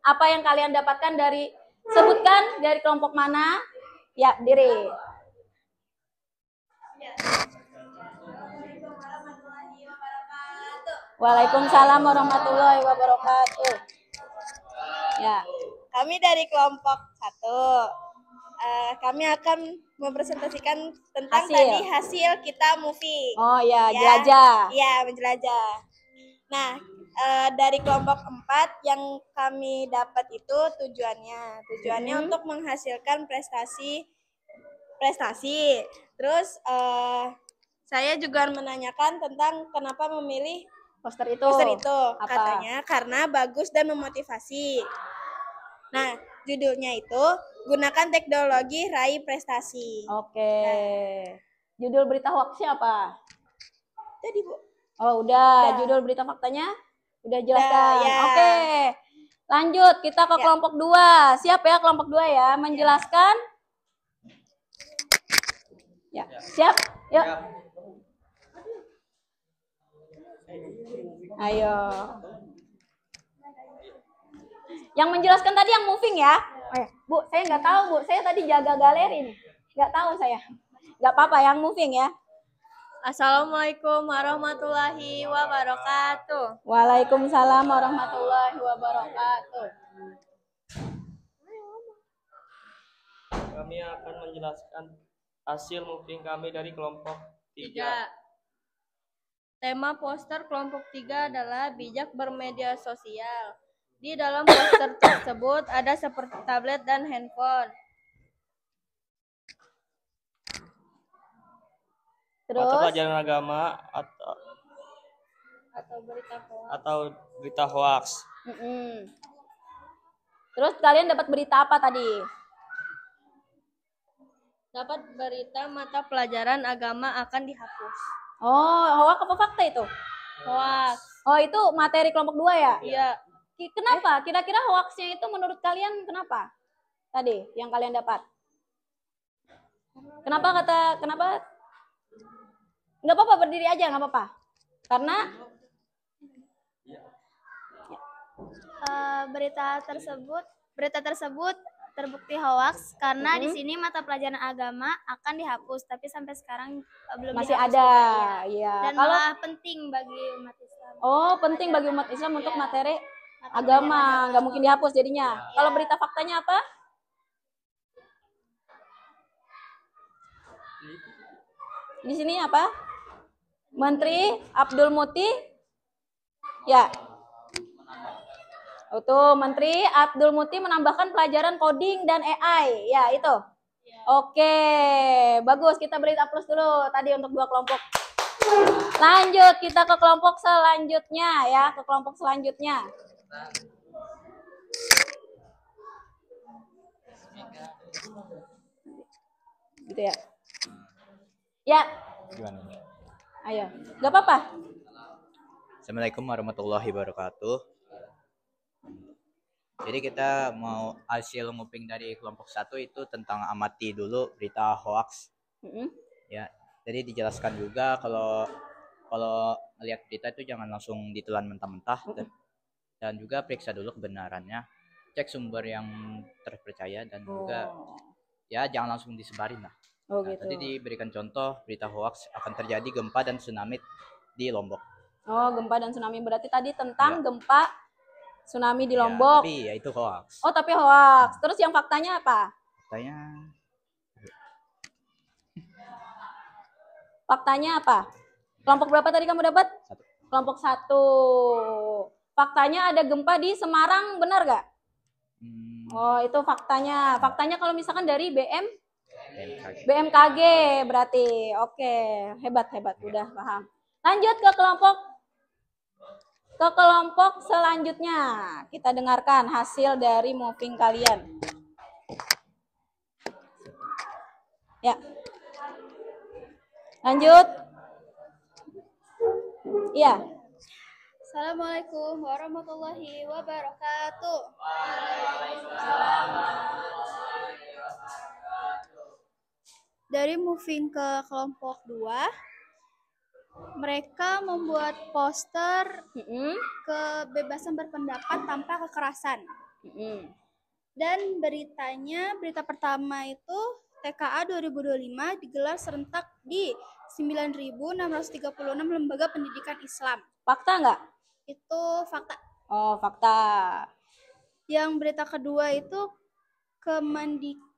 Speaker 1: Apa yang kalian dapatkan dari, sebutkan dari kelompok mana? Ya, diri. Waalaikumsalam warahmatullahi wabarakatuh. Ya,
Speaker 3: Kami dari kelompok 1. Kami akan mempresentasikan tentang
Speaker 1: Hasil.
Speaker 3: tadi hasil kita moving.
Speaker 1: oh ya,
Speaker 3: Ya.
Speaker 1: jelajah.
Speaker 3: Iya, menjelajah. Nah, dari kelompok 4 yang kami dapat itu tujuannya untuk menghasilkan prestasi. Terus saya juga menanyakan tentang kenapa memilih
Speaker 1: Poster itu.
Speaker 3: poster itu.
Speaker 1: Apa?
Speaker 3: Katanya karena bagus dan memotivasi. Nah, judulnya itu gunakan teknologi raih prestasi.
Speaker 1: Oke. Judul berita hoaxnya apa?
Speaker 3: Tadi, Bu.
Speaker 1: Oh, udah.
Speaker 3: Udah.
Speaker 1: Judul berita faktanya udah jelaskan.
Speaker 3: ya.
Speaker 1: Oke. Lanjut, kita ke
Speaker 3: Ya.
Speaker 1: kelompok 2. Siap ya kelompok 2 ya, menjelaskan. Ya, siap? Yuk. Ayo. Yang menjelaskan tadi yang moving ya. Oh ya. Bu, saya nggak tahu Bu. Saya tadi jaga galeri nih. Nggak tahu saya. Nggak apa-apa yang moving ya.
Speaker 3: Assalamualaikum warahmatullahi wabarakatuh.
Speaker 1: Waalaikumsalam warahmatullahi wabarakatuh.
Speaker 4: Kami akan menjelaskan hasil moving kami dari kelompok 3.
Speaker 3: Tema poster kelompok 3 adalah bijak bermedia sosial. Di dalam poster tersebut ada seperti tablet dan handphone.
Speaker 1: Terus
Speaker 4: Mata pelajaran agama atau berita hoax.
Speaker 1: Terus kalian dapat berita apa tadi?
Speaker 3: Dapat berita mata pelajaran agama akan dihapus.
Speaker 1: Oh, hoax apa fakta itu?
Speaker 3: Hoax.
Speaker 1: Oh, itu materi kelompok 2 ya?
Speaker 3: Iya.
Speaker 1: Kenapa? Kira-kira hoaxnya itu menurut kalian kenapa? Tadi yang kalian dapat. Kenapa? Nggak apa-apa, berdiri aja, nggak apa-apa. Karena
Speaker 5: berita tersebut terbukti hoaks karena di sini mata pelajaran agama akan dihapus, tapi sampai sekarang belum
Speaker 1: masih
Speaker 5: dihapus
Speaker 1: ada.
Speaker 5: juga,
Speaker 1: Iya.
Speaker 5: dan malah penting bagi umat Islam.
Speaker 1: Oh, penting bagi umat Islam untuk materi agama, nggak mungkin dihapus jadinya. Kalau berita faktanya apa? Di sini apa? Menteri Abdul Muti, ya. Itu Menteri Abdul Muti menambahkan pelajaran coding dan AI, ya itu. Oke, bagus. Kita beri aplaus dulu tadi untuk 2 kelompok. Lanjut kita ke kelompok selanjutnya ya, ke kelompok selanjutnya. Gitu ya. Ya.
Speaker 6: Gimana?
Speaker 1: Ayo. Gak apa-apa.
Speaker 6: Assalamualaikum warahmatullahi wabarakatuh. Jadi kita mau hasil nguping dari kelompok 1 itu tentang amati dulu berita hoax. Ya, jadi dijelaskan juga kalau melihat berita itu jangan langsung ditelan mentah-mentah dan juga periksa dulu kebenarannya, cek sumber yang terpercaya dan juga ya jangan langsung disebarin lah.
Speaker 1: Oh, gitu.
Speaker 6: Tadi diberikan contoh berita hoax akan terjadi gempa dan tsunami di Lombok.
Speaker 1: Oh, gempa dan tsunami berarti tadi tentang gempa tsunami di Lombok.
Speaker 6: Tapi ya itu hoax.
Speaker 1: Oh, tapi hoax. Terus yang faktanya apa? Faktanya apa? Kelompok berapa tadi kamu dapat?
Speaker 6: 1.
Speaker 1: Kelompok 1. Faktanya ada gempa di Semarang, benar gak? Oh, itu faktanya. Faktanya kalau misalkan dari BMKG berarti. Oke, hebat. Udah paham. Lanjut ke kelompok selanjutnya. Kita dengarkan hasil dari moving kalian. Ya. Lanjut. Iya.
Speaker 5: Assalamualaikum warahmatullahi wabarakatuh. Dari moving ke kelompok 2, mereka membuat poster kebebasan berpendapat tanpa kekerasan. Dan berita pertama itu TKA 2025 digelar serentak di 9.636 lembaga pendidikan Islam.
Speaker 1: Fakta nggak?
Speaker 5: Itu fakta.
Speaker 1: Oh, fakta.
Speaker 5: Yang berita kedua itu Kemendikbud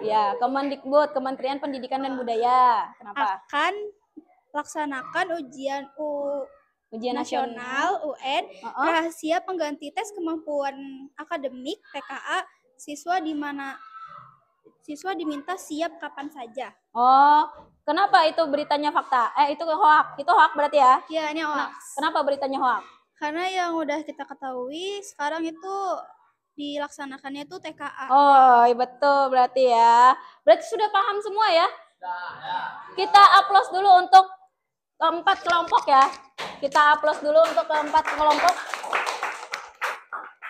Speaker 1: Ya, Kemendikbud, Kementerian Pendidikan dan Budaya. Kenapa?
Speaker 5: akan laksanakan ujian nasional UN rahasia pengganti tes kemampuan akademik TKA siswa diminta siap kapan saja.
Speaker 1: Oh, kenapa itu beritanya fakta? Itu hoax. Itu hoax berarti ya?
Speaker 5: Ya, ini hoax.
Speaker 1: Kenapa beritanya hoax?
Speaker 5: Karena yang udah kita ketahui sekarang itu dilaksanakannya itu TKA.
Speaker 1: Oh, betul berarti ya. Berarti sudah paham semua ya? Kita aplaus dulu untuk keempat kelompok ya. Kita aplaus dulu untuk keempat kelompok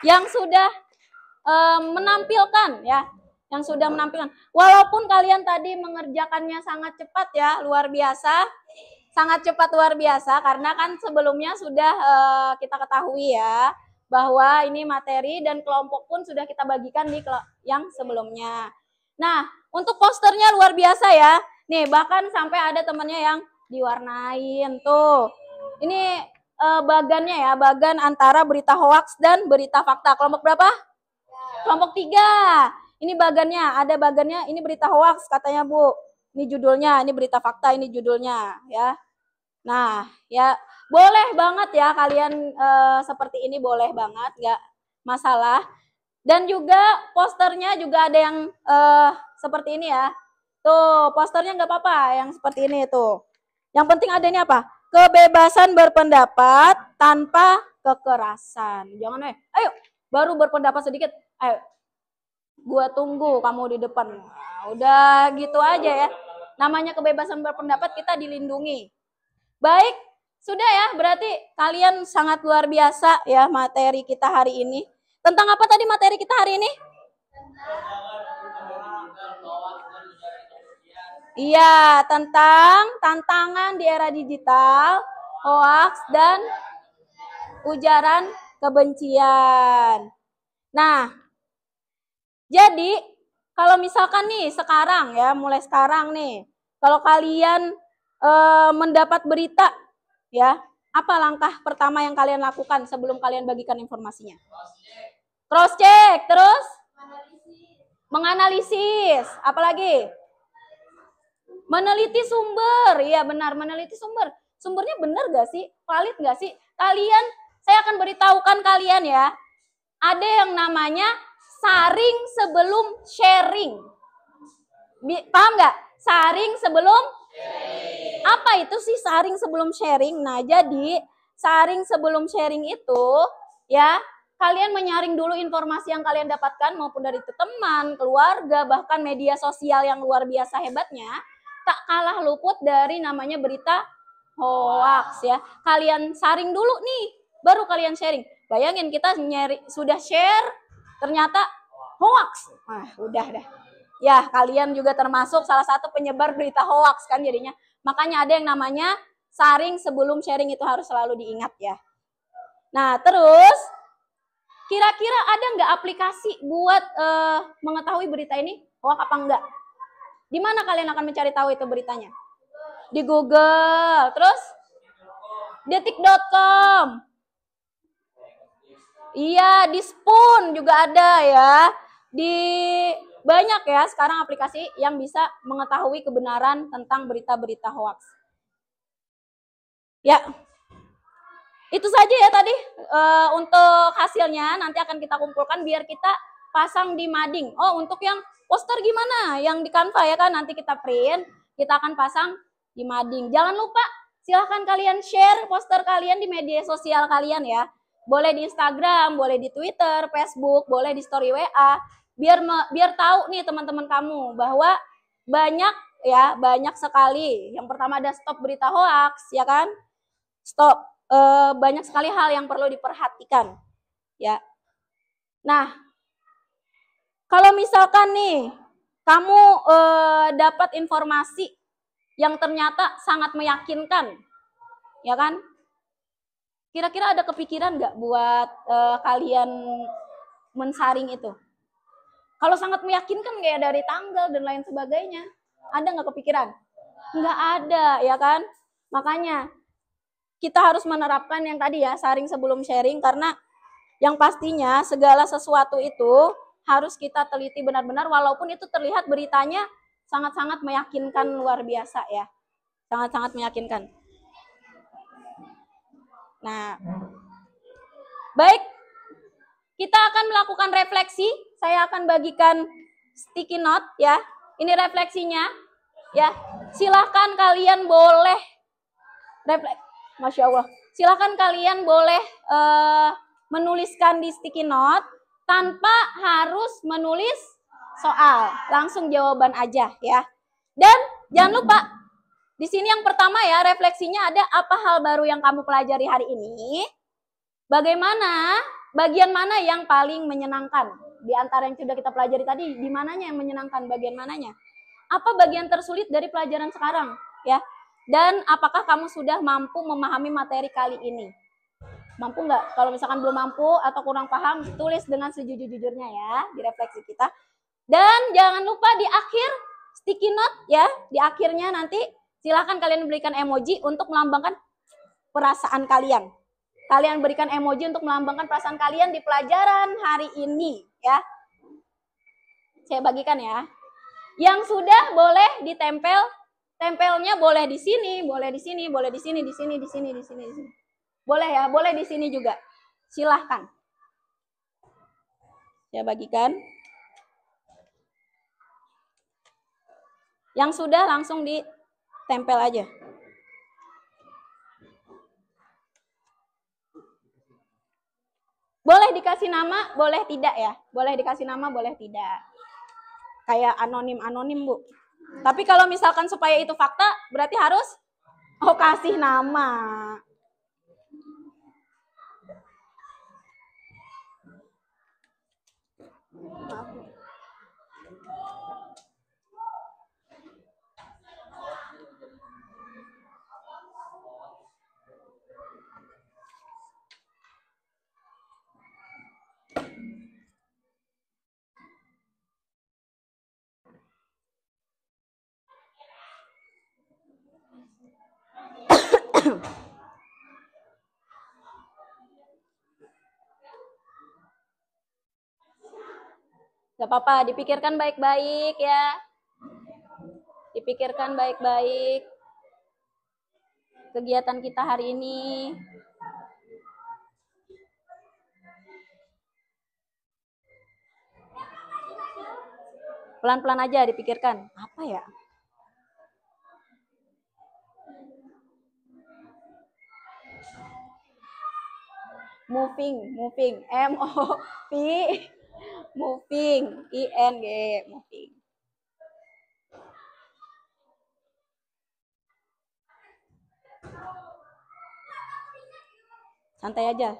Speaker 1: yang sudah menampilkan ya, yang sudah menampilkan. Walaupun kalian tadi mengerjakannya sangat cepat ya, luar biasa. Sangat cepat luar biasa karena kan sebelumnya sudah kita ketahui ya bahwa ini materi dan kelompok pun sudah kita bagikan di yang sebelumnya. Nah, untuk posternya luar biasa ya. Nih, bahkan sampai ada temannya yang diwarnain tuh. Ini bagannya ya, bagan antara berita hoaks dan berita fakta. Kelompok berapa? Kelompok 3. Ini bagannya, ada bagannya, ini berita hoaks katanya Bu. Ini judulnya, ini berita fakta, ini judulnya ya. Nah, ya boleh banget ya kalian seperti ini, boleh banget, nggak masalah. Dan juga posternya juga ada yang seperti ini ya. Tuh, posternya nggak apa-apa yang seperti ini tuh. Yang penting ada ini apa? Kebebasan berpendapat tanpa kekerasan. Jangan ayo baru berpendapat sedikit. Ayo, gua tunggu kamu di depan. Nah, udah gitu aja ya. Namanya kebebasan berpendapat, kita dilindungi. Baik, sudah ya. Berarti kalian sangat luar biasa ya materi kita hari ini. Tentang apa tadi materi kita hari ini? Iya, tentang tantangan di era digital, hoaks, dan ujaran kebencian. Nah, jadi kalau misalkan nih sekarang ya, mulai sekarang nih, kalau kalian mendapat berita ya, apa langkah pertama yang kalian lakukan sebelum kalian bagikan informasinya? Cross check, terus menganalisis, apalagi? Meneliti sumber, iya benar, meneliti sumber. Sumbernya benar gak sih? Valid gak sih? Kalian, saya akan beritahukan kalian ya, ada yang namanya saring sebelum sharing. Paham gak? Saring sebelum sharing. Apa itu sih saring sebelum sharing? Nah, jadi saring sebelum sharing itu ya, kalian menyaring dulu informasi yang kalian dapatkan maupun dari teman, keluarga, bahkan media sosial yang luar biasa hebatnya. Tak kalah luput dari namanya berita hoax ya. Kalian saring dulu nih, baru kalian sharing. Bayangin kita sudah share, ternyata hoax. Nah, udah dah. Ya, kalian juga termasuk salah satu penyebar berita hoax kan jadinya. Makanya ada yang namanya saring sebelum sharing, itu harus selalu diingat ya. Nah, terus kira-kira ada nggak aplikasi buat mengetahui berita ini hoax apa enggak? Di mana kalian akan mencari tahu itu beritanya? Di Google, terus detik.com. Iya, di Spoon juga ada ya. Di banyak ya sekarang aplikasi yang bisa mengetahui kebenaran tentang berita-berita hoax. Ya, itu saja ya tadi untuk hasilnya nanti akan kita kumpulkan biar kita pasang di mading. Oh, untuk yang poster gimana? Yang di Canva ya kan, nanti kita print, kita akan pasang di mading. Jangan lupa, silahkan kalian share poster kalian di media sosial kalian ya. Boleh di Instagram, boleh di Twitter, Facebook, boleh di story WA. Biar tahu nih teman-teman kamu bahwa banyak sekali. Yang pertama ada stop berita hoax, ya kan? Stop. Banyak sekali hal yang perlu diperhatikan. Ya. Nah, kalau misalkan nih, kamu dapat informasi yang ternyata sangat meyakinkan, ya kan? Kira-kira ada kepikiran nggak buat kalian mensaring itu? Kalau sangat meyakinkan kayak dari tanggal dan lain sebagainya, ada nggak kepikiran? Nggak ada, ya kan? Makanya kita harus menerapkan yang tadi ya, saring sebelum sharing, karena yang pastinya segala sesuatu itu harus kita teliti benar-benar, walaupun itu terlihat beritanya sangat-sangat meyakinkan luar biasa ya. Sangat-sangat meyakinkan. Nah, baik, kita akan melakukan refleksi. Saya akan bagikan sticky note ya. Ini refleksinya ya. Silahkan kalian boleh Masya Allah. Silahkan kalian boleh menuliskan di sticky note tanpa harus menulis soal, langsung jawaban aja ya. Dan jangan lupa di sini yang pertama ya, refleksinya ada apa hal baru yang kamu pelajari hari ini? Bagaimana, bagian mana yang paling menyenangkan? Di antara yang sudah kita pelajari tadi, di mananya yang menyenangkan, bagian mananya? Apa bagian tersulit dari pelajaran sekarang, ya? Dan apakah kamu sudah mampu memahami materi kali ini? Mampu nggak? Kalau misalkan belum mampu atau kurang paham, tulis dengan sejujur-jujurnya ya, di refleksi kita. Dan jangan lupa di akhir sticky note ya, di akhirnya nanti silahkan kalian berikan emoji untuk melambangkan perasaan kalian. Kalian berikan emoji untuk melambangkan perasaan kalian di pelajaran hari ini ya. Saya bagikan ya. Yang sudah boleh ditempel, tempelnya boleh di sini, boleh di sini, boleh di sini, di sini, di sini, di sini, di sini. Boleh ya, boleh di sini juga. Silahkan. Saya bagikan. Yang sudah langsung ditempel aja. Boleh dikasih nama, boleh tidak ya. Boleh dikasih nama, boleh tidak. Kayak anonim-anonim, Bu. Tapi kalau misalkan supaya itu fakta, berarti harus kasih nama. Gak apa-apa, dipikirkan baik-baik ya. Dipikirkan baik-baik kegiatan kita hari ini. Pelan-pelan aja dipikirkan. Apa ya? Moving, M-O-V, moving, I-N-G, moving. Santai aja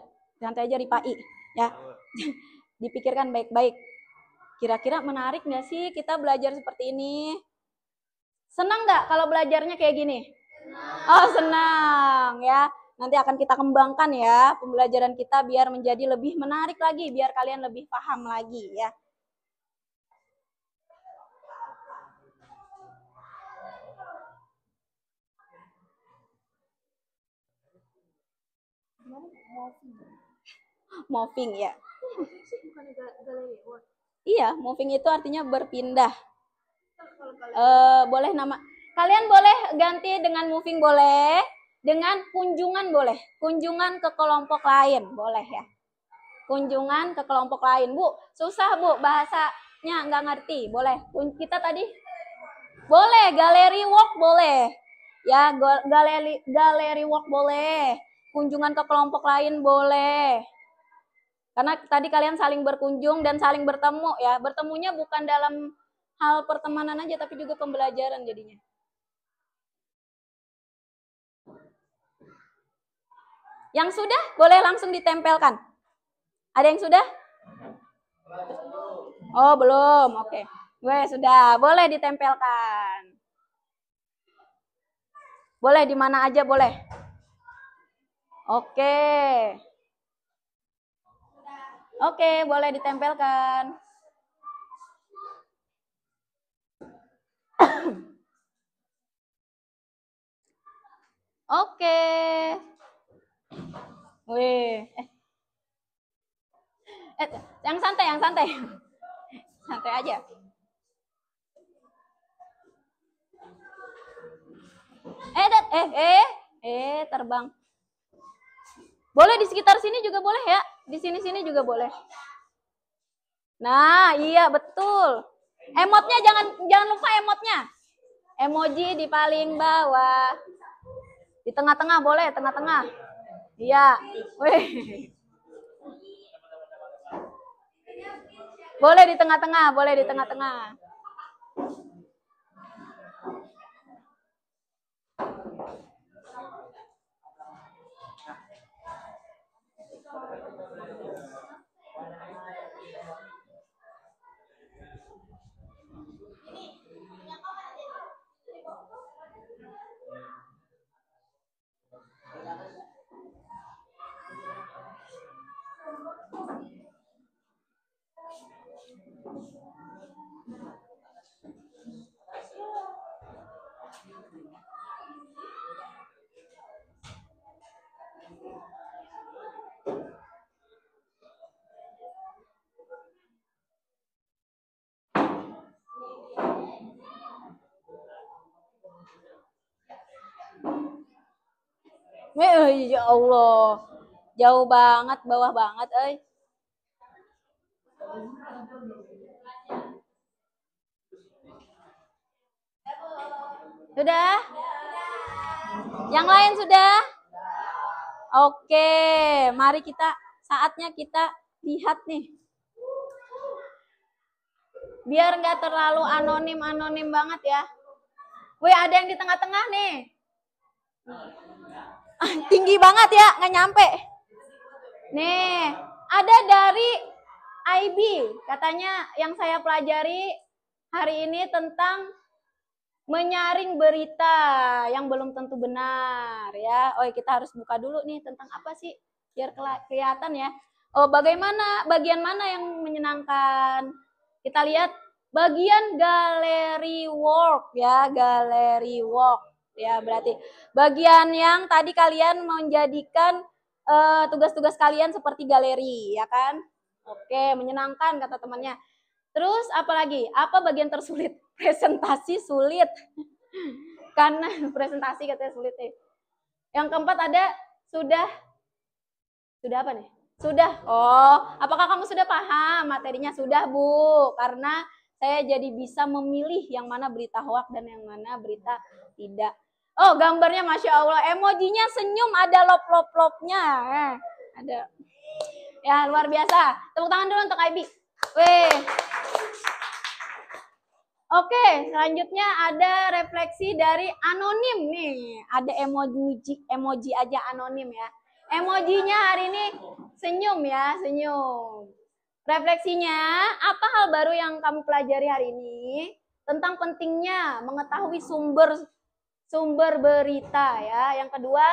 Speaker 1: Ripai, ya. Dipikirkan baik-baik. Kira-kira menarik nggak sih kita belajar seperti ini? Senang nggak kalau belajarnya kayak gini? Oh, senang ya. Nanti akan kita kembangkan ya pembelajaran kita biar menjadi lebih menarik lagi, biar kalian lebih paham lagi ya. Moving ya. Iya, moving itu artinya berpindah. Boleh nama. Kalian boleh ganti dengan moving boleh. Dengan kunjungan boleh. Kunjungan ke kelompok lain boleh ya. Kunjungan ke kelompok lain. Bu, susah Bu bahasanya nggak ngerti. Boleh. Kita tadi boleh. Galeri walk boleh. Ya, galeri walk boleh. Kunjungan ke kelompok lain boleh. Karena tadi kalian saling berkunjung dan saling bertemu ya. Bertemunya bukan dalam hal pertemanan aja tapi juga pembelajaran jadinya. Yang sudah boleh langsung ditempelkan. Ada yang sudah? Oh, belum. Oke. Gue sudah. Boleh ditempelkan. Boleh di mana aja boleh. Oke. Oke, boleh ditempelkan. Oke. Wih. Yang santai. Santai aja. Terbang. Boleh di sekitar sini juga boleh ya. Di sini juga boleh. Nah, iya betul. Emotnya jangan lupa emotnya. Emoji di paling bawah. Di tengah-tengah boleh, tengah-tengah. Iya. Wih. Boleh di tengah-tengah, boleh di tengah-tengah. Ya Allah. Jauh banget, bawah banget, Sudah? Yang lain sudah? Oke, mari saatnya kita lihat nih. Biar nggak terlalu anonim banget ya. Wih, ada yang di tengah-tengah nih. Tinggi banget ya, nggak nyampe. Nih, ada dari IB. Katanya yang saya pelajari hari ini tentang menyaring berita yang belum tentu benar ya. Oh, kita harus buka dulu nih tentang apa sih biar kelihatan ya. Oh, bagian mana yang menyenangkan? Kita lihat bagian gallery work ya, gallery work ya, berarti bagian yang tadi kalian menjadikan tugas-tugas kalian seperti galeri ya kan. Oke, menyenangkan kata temannya. Terus apa lagi? Apa bagian tersulit? Presentasi sulit. Karena presentasi katanya sulit nih. Yang keempat ada sudah apa nih? Sudah. Oh, apakah kamu sudah paham materinya? Sudah, Bu. Karena saya jadi bisa memilih yang mana berita hoax dan yang mana berita tidak. Oh, gambarnya Masya Allah. Emojinya senyum, ada lop-lop-lopnya. Ada. Ya, luar biasa. Tepuk tangan dulu untuk IB. Weh. Oke, selanjutnya ada refleksi dari anonim nih. Ada emoji aja anonim ya. Emojinya hari ini senyum ya, senyum. Refleksinya, apa hal baru yang kamu pelajari hari ini tentang pentingnya mengetahui sumber berita ya. Yang kedua,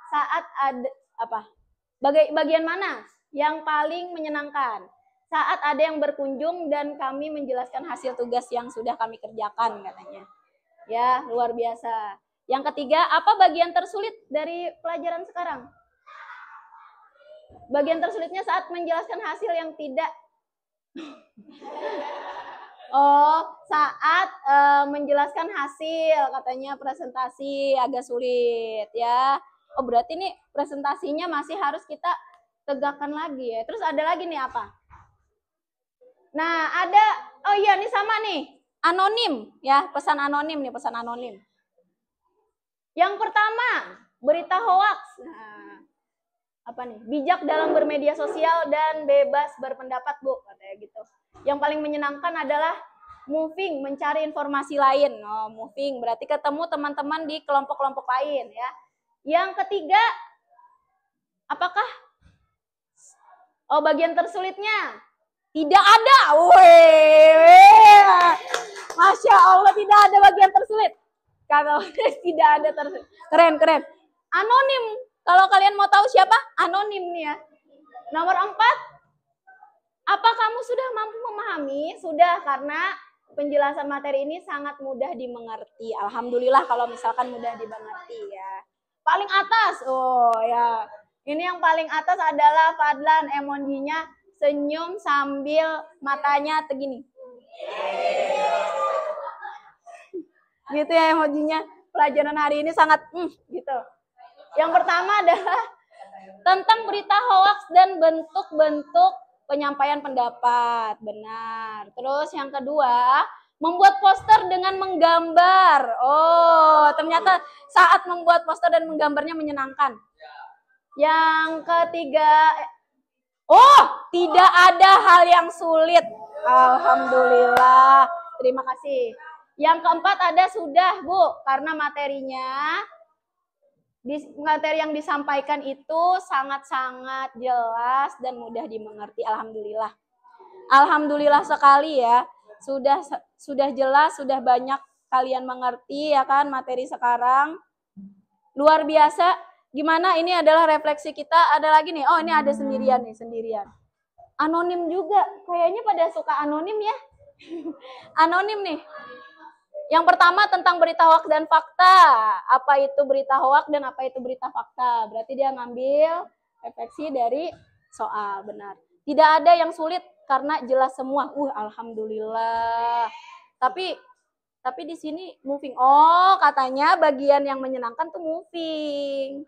Speaker 1: saat ada apa? Bagian mana yang paling menyenangkan? Saat ada yang berkunjung dan kami menjelaskan hasil tugas yang sudah kami kerjakan katanya. Ya, luar biasa. Yang ketiga, apa bagian tersulit dari pelajaran sekarang? Bagian tersulitnya saat menjelaskan hasil yang tidak. Oh, saat menjelaskan hasil katanya presentasi agak sulit ya. Oh, berarti nih presentasinya masih harus kita tegakkan lagi ya. Terus ada lagi nih apa? Nah, ada, oh iya nih sama nih, anonim ya, pesan anonim nih, pesan anonim. Yang pertama, berita hoax. Nah, apa nih? Bijak dalam bermedia sosial dan bebas berpendapat, Bu, katanya gitu. Yang paling menyenangkan adalah moving, mencari informasi lain. Oh, moving berarti ketemu teman-teman di kelompok-kelompok lain ya. Yang ketiga, apakah? Oh, bagian tersulitnya tidak ada. Wih, Masya Allah, tidak ada bagian tersulit. Kalau tidak ada tersulit. Keren, keren. Anonim. Kalau kalian mau tahu siapa? Anonim nih ya. Nomor 4. Apa kamu sudah mampu memahami? Sudah, karena penjelasan materi ini sangat mudah dimengerti. Alhamdulillah kalau misalkan mudah dimengerti ya. Paling atas, oh ya. Ini yang paling atas adalah Fadlan, emojinya senyum sambil matanya begini. Gitu ya emojinya. Pelajaran hari ini sangat gitu. Yang pertama adalah tentang berita hoax dan bentuk-bentuk penyampaian pendapat. Benar. Terus yang kedua, membuat poster dengan menggambar. Oh, ternyata saat membuat poster dan menggambarnya menyenangkan. Yang ketiga, oh, tidak ada hal yang sulit. Alhamdulillah. Terima kasih. Yang keempat ada sudah, Bu, karena materi yang disampaikan itu sangat-sangat jelas dan mudah dimengerti. Alhamdulillah. Alhamdulillah sekali ya. Sudah jelas, sudah banyak kalian mengerti ya kan materi sekarang. Luar biasa. Gimana? Ini adalah refleksi kita. Ada lagi nih. Oh, ini ada sendirian nih, sendirian. Anonim juga. Kayaknya pada suka anonim ya. Anonim nih. Yang pertama tentang berita hoak dan fakta. Apa itu berita hoak dan apa itu berita fakta? Berarti dia ngambil refleksi dari soal, benar. Tidak ada yang sulit karena jelas semua. Alhamdulillah. Tapi di sini moving. Oh, katanya bagian yang menyenangkan tuh moving.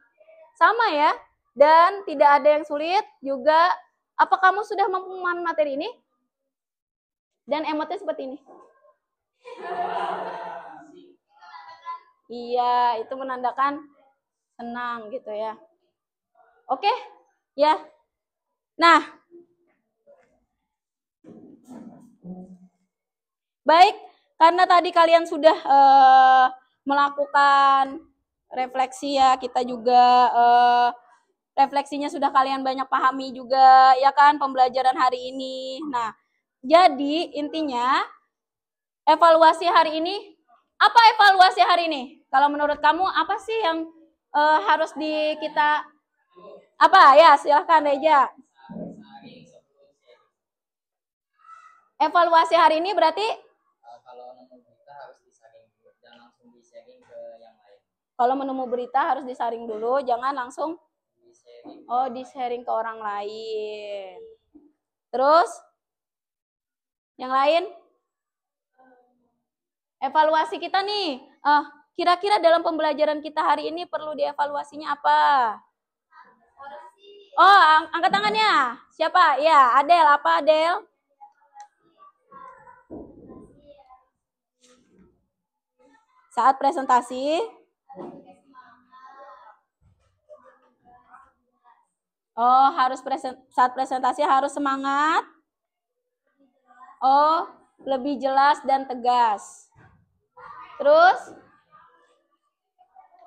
Speaker 1: Sama ya. Dan tidak ada yang sulit juga. Apa kamu sudah mampu memahami materi ini? Dan emotnya seperti ini. Iya, itu menandakan senang gitu ya. Oke, ya. Nah, baik, karena tadi kalian sudah melakukan refleksi ya, kita juga refleksinya sudah kalian banyak pahami juga, ya kan, pembelajaran hari ini. Nah, jadi intinya evaluasi hari ini, apa evaluasi hari ini? Kalau menurut kamu apa sih yang harus kita apa ya? Silahkan Reja. Evaluasi hari ini berarti
Speaker 6: Kalau nemu berita harus disaring dulu, jangan langsung di-sharing ke yang lain.
Speaker 1: kalau menemu berita harus disaring dulu, jangan langsung di-sharing ke orang lain. Terus yang lain? Evaluasi kita nih, kira-kira dalam pembelajaran kita hari ini perlu dievaluasinya apa? Oh, angkat tangannya. Siapa? Ya, Adel. Apa Adel? Saat presentasi. Oh, saat presentasi harus semangat. Oh, lebih jelas dan tegas. Terus,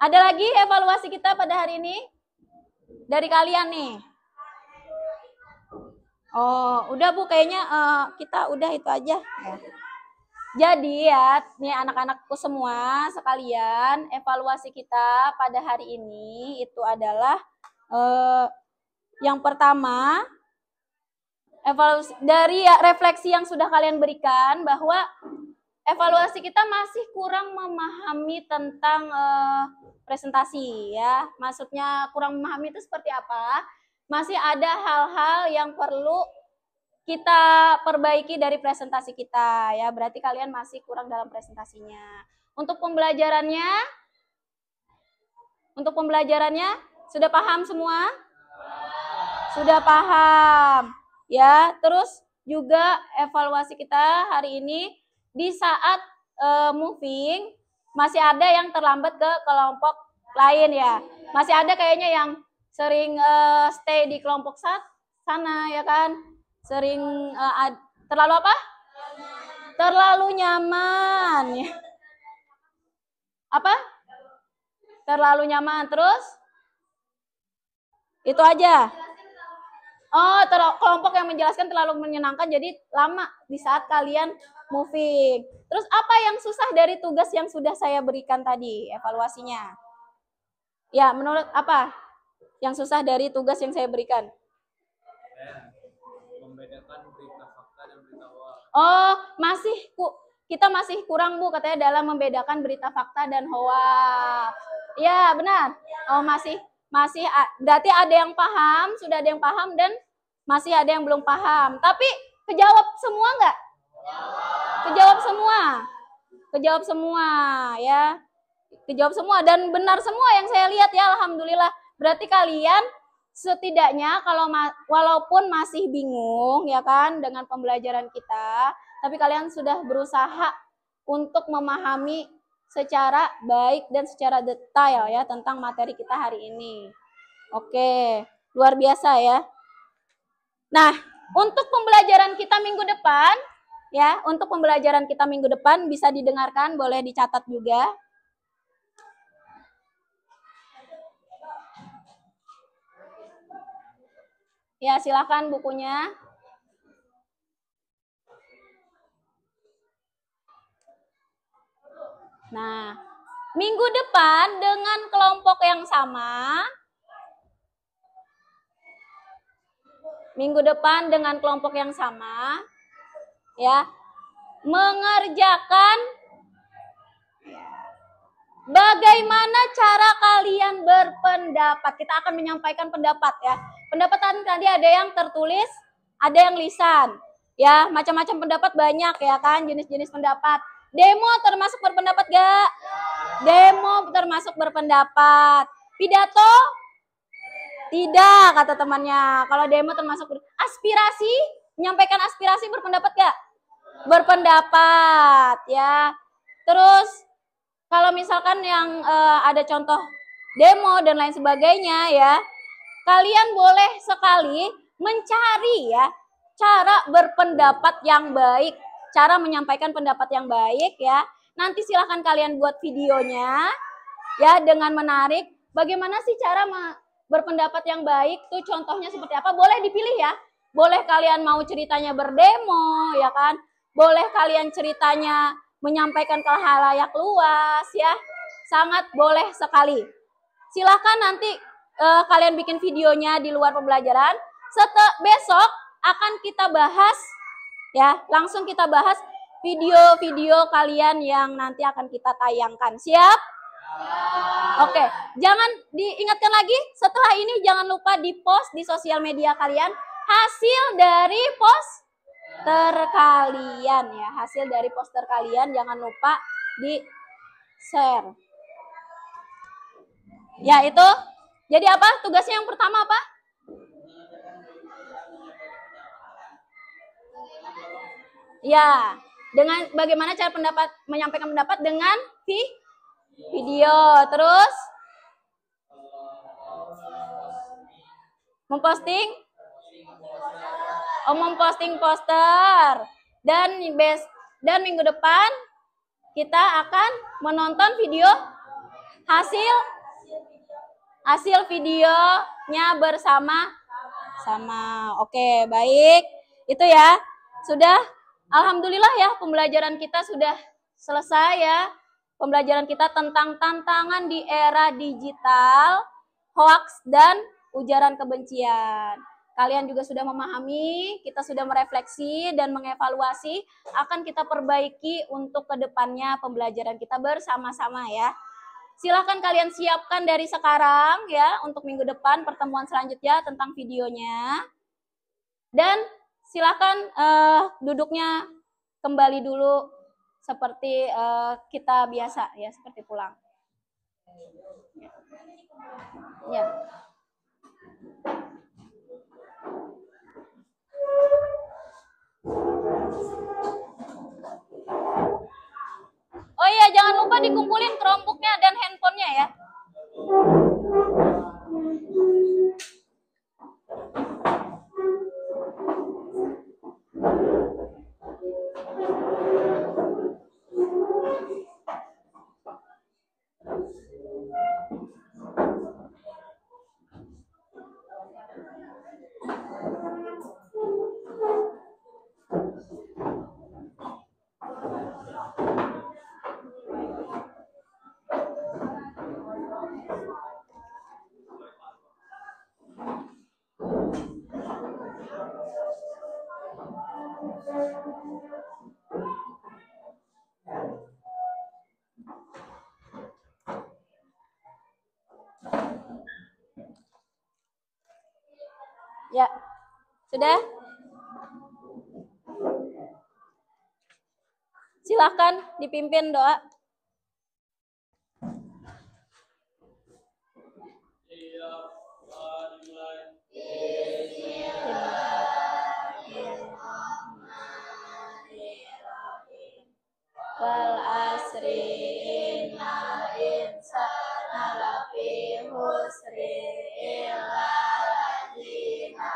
Speaker 1: ada lagi evaluasi kita pada hari ini? Dari kalian nih. Oh, udah Bu, kayaknya kita udah itu aja. Jadi ya, nih anak-anakku semua sekalian, evaluasi kita pada hari ini itu adalah yang pertama, evaluasi dari refleksi yang sudah kalian berikan bahwa evaluasi kita masih kurang memahami tentang presentasi ya. Maksudnya kurang memahami itu seperti apa? Masih ada hal-hal yang perlu kita perbaiki dari presentasi kita ya. Berarti kalian masih kurang dalam presentasinya. Untuk pembelajarannya sudah paham semua? Sudah paham. Ya, terus juga evaluasi kita hari ini di saat moving masih ada yang terlambat ke kelompok lain ya. Masih ada kayaknya yang sering stay di kelompok sana ya kan. Sering terlalu apa? Terlalu nyaman ya. Apa? Terlalu nyaman. Terus? Itu aja. Oh, kelompok yang menjelaskan terlalu menyenangkan jadi lama di saat kalian moving. Terus apa yang susah dari tugas yang sudah saya berikan tadi evaluasinya? Ya, menurut apa? Yang susah dari tugas yang saya berikan?
Speaker 2: Membedakan berita fakta dan berita hoax.
Speaker 1: Oh, kita masih kurang Bu katanya dalam membedakan berita fakta dan hoax. Ya, benar. Oh, masih berarti ada yang paham, sudah ada yang paham dan masih ada yang belum paham. Tapi kejawab semua enggak? Kejawab semua. Kejawab semua ya. Kejawab semua dan benar semua yang saya lihat ya, alhamdulillah. Berarti kalian setidaknya walaupun masih bingung ya kan dengan pembelajaran kita, tapi kalian sudah berusaha untuk memahami secara baik dan secara detail ya tentang materi kita hari ini. Oke, luar biasa ya. Nah, untuk pembelajaran kita minggu depan ya, untuk pembelajaran kita minggu depan bisa didengarkan, boleh dicatat juga. Ya, silakan bukunya. Nah, minggu depan dengan kelompok yang sama, minggu depan dengan kelompok yang sama ya, mengerjakan bagaimana cara kalian berpendapat. Kita akan menyampaikan pendapat ya. Pendapatan tadi ada yang tertulis, ada yang lisan. Ya, macam-macam pendapat banyak ya kan, jenis-jenis pendapat. Demo termasuk berpendapat gak? Demo termasuk berpendapat. Pidato? Tidak, kata temannya. Kalau demo termasuk aspirasi, menyampaikan aspirasi berpendapat gak? Berpendapat ya. Terus kalau misalkan yang ada contoh demo dan lain sebagainya ya, kalian boleh sekali mencari ya cara berpendapat yang baik, cara menyampaikan pendapat yang baik ya. Nanti silahkan kalian buat videonya ya dengan menarik. Bagaimana sih cara berpendapat yang baik tuh, contohnya seperti apa? Boleh dipilih ya. Boleh kalian mau ceritanya berdemo ya kan. Boleh kalian ceritanya menyampaikan ke halayak luas ya. Sangat boleh sekali. Silahkan nanti kalian bikin videonya di luar pembelajaran. Besok akan kita bahas ya, langsung kita bahas video-video kalian yang nanti akan kita tayangkan. Siap? Oke, jangan diingatkan lagi, setelah ini jangan lupa di-post di sosial media kalian hasil dari poster kalian ya. Hasil dari poster kalian jangan lupa di-share. Ya, itu. Jadi apa? Tugasnya yang pertama apa? Ya, dengan bagaimana cara menyampaikan pendapat dengan video. Terus memposting poster. Dan minggu depan kita akan menonton video hasil videonya bersama-sama. Oke, baik. Itu ya. Sudah, alhamdulillah ya, pembelajaran kita sudah selesai ya. Pembelajaran kita tentang tantangan di era digital, hoaks dan ujaran kebencian. Kalian juga sudah memahami, kita sudah merefleksi dan mengevaluasi, akan kita perbaiki untuk kedepannya pembelajaran kita bersama-sama ya. Silahkan kalian siapkan dari sekarang ya untuk minggu depan pertemuan selanjutnya tentang videonya. Dan silahkan duduknya kembali dulu seperti kita biasa ya, seperti pulang. Ya. Oh iya, jangan lupa dikumpulin Chromebook-nya dan handphonenya ya. Ya, sudah? Silahkan dipimpin doa. Wal asri innal insana lafi husri illa alladzina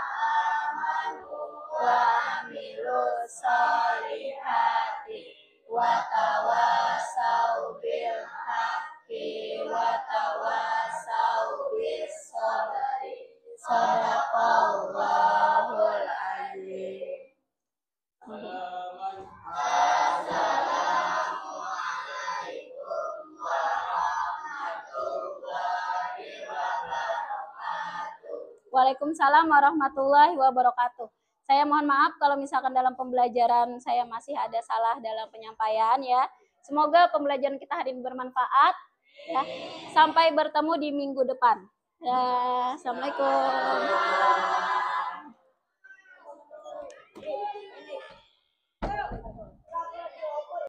Speaker 1: amanu wa amilus solihati wa tawasau bil haqqi wa tawasau bis sabri. Shadaqallahul azim. Waalaikumsalam warahmatullahi wabarakatuh. Saya mohon maaf kalau misalkan dalam pembelajaran saya masih ada salah dalam penyampaian ya. Semoga pembelajaran kita hari ini bermanfaat ya. Sampai bertemu di minggu depan. Ya, assalamualaikum.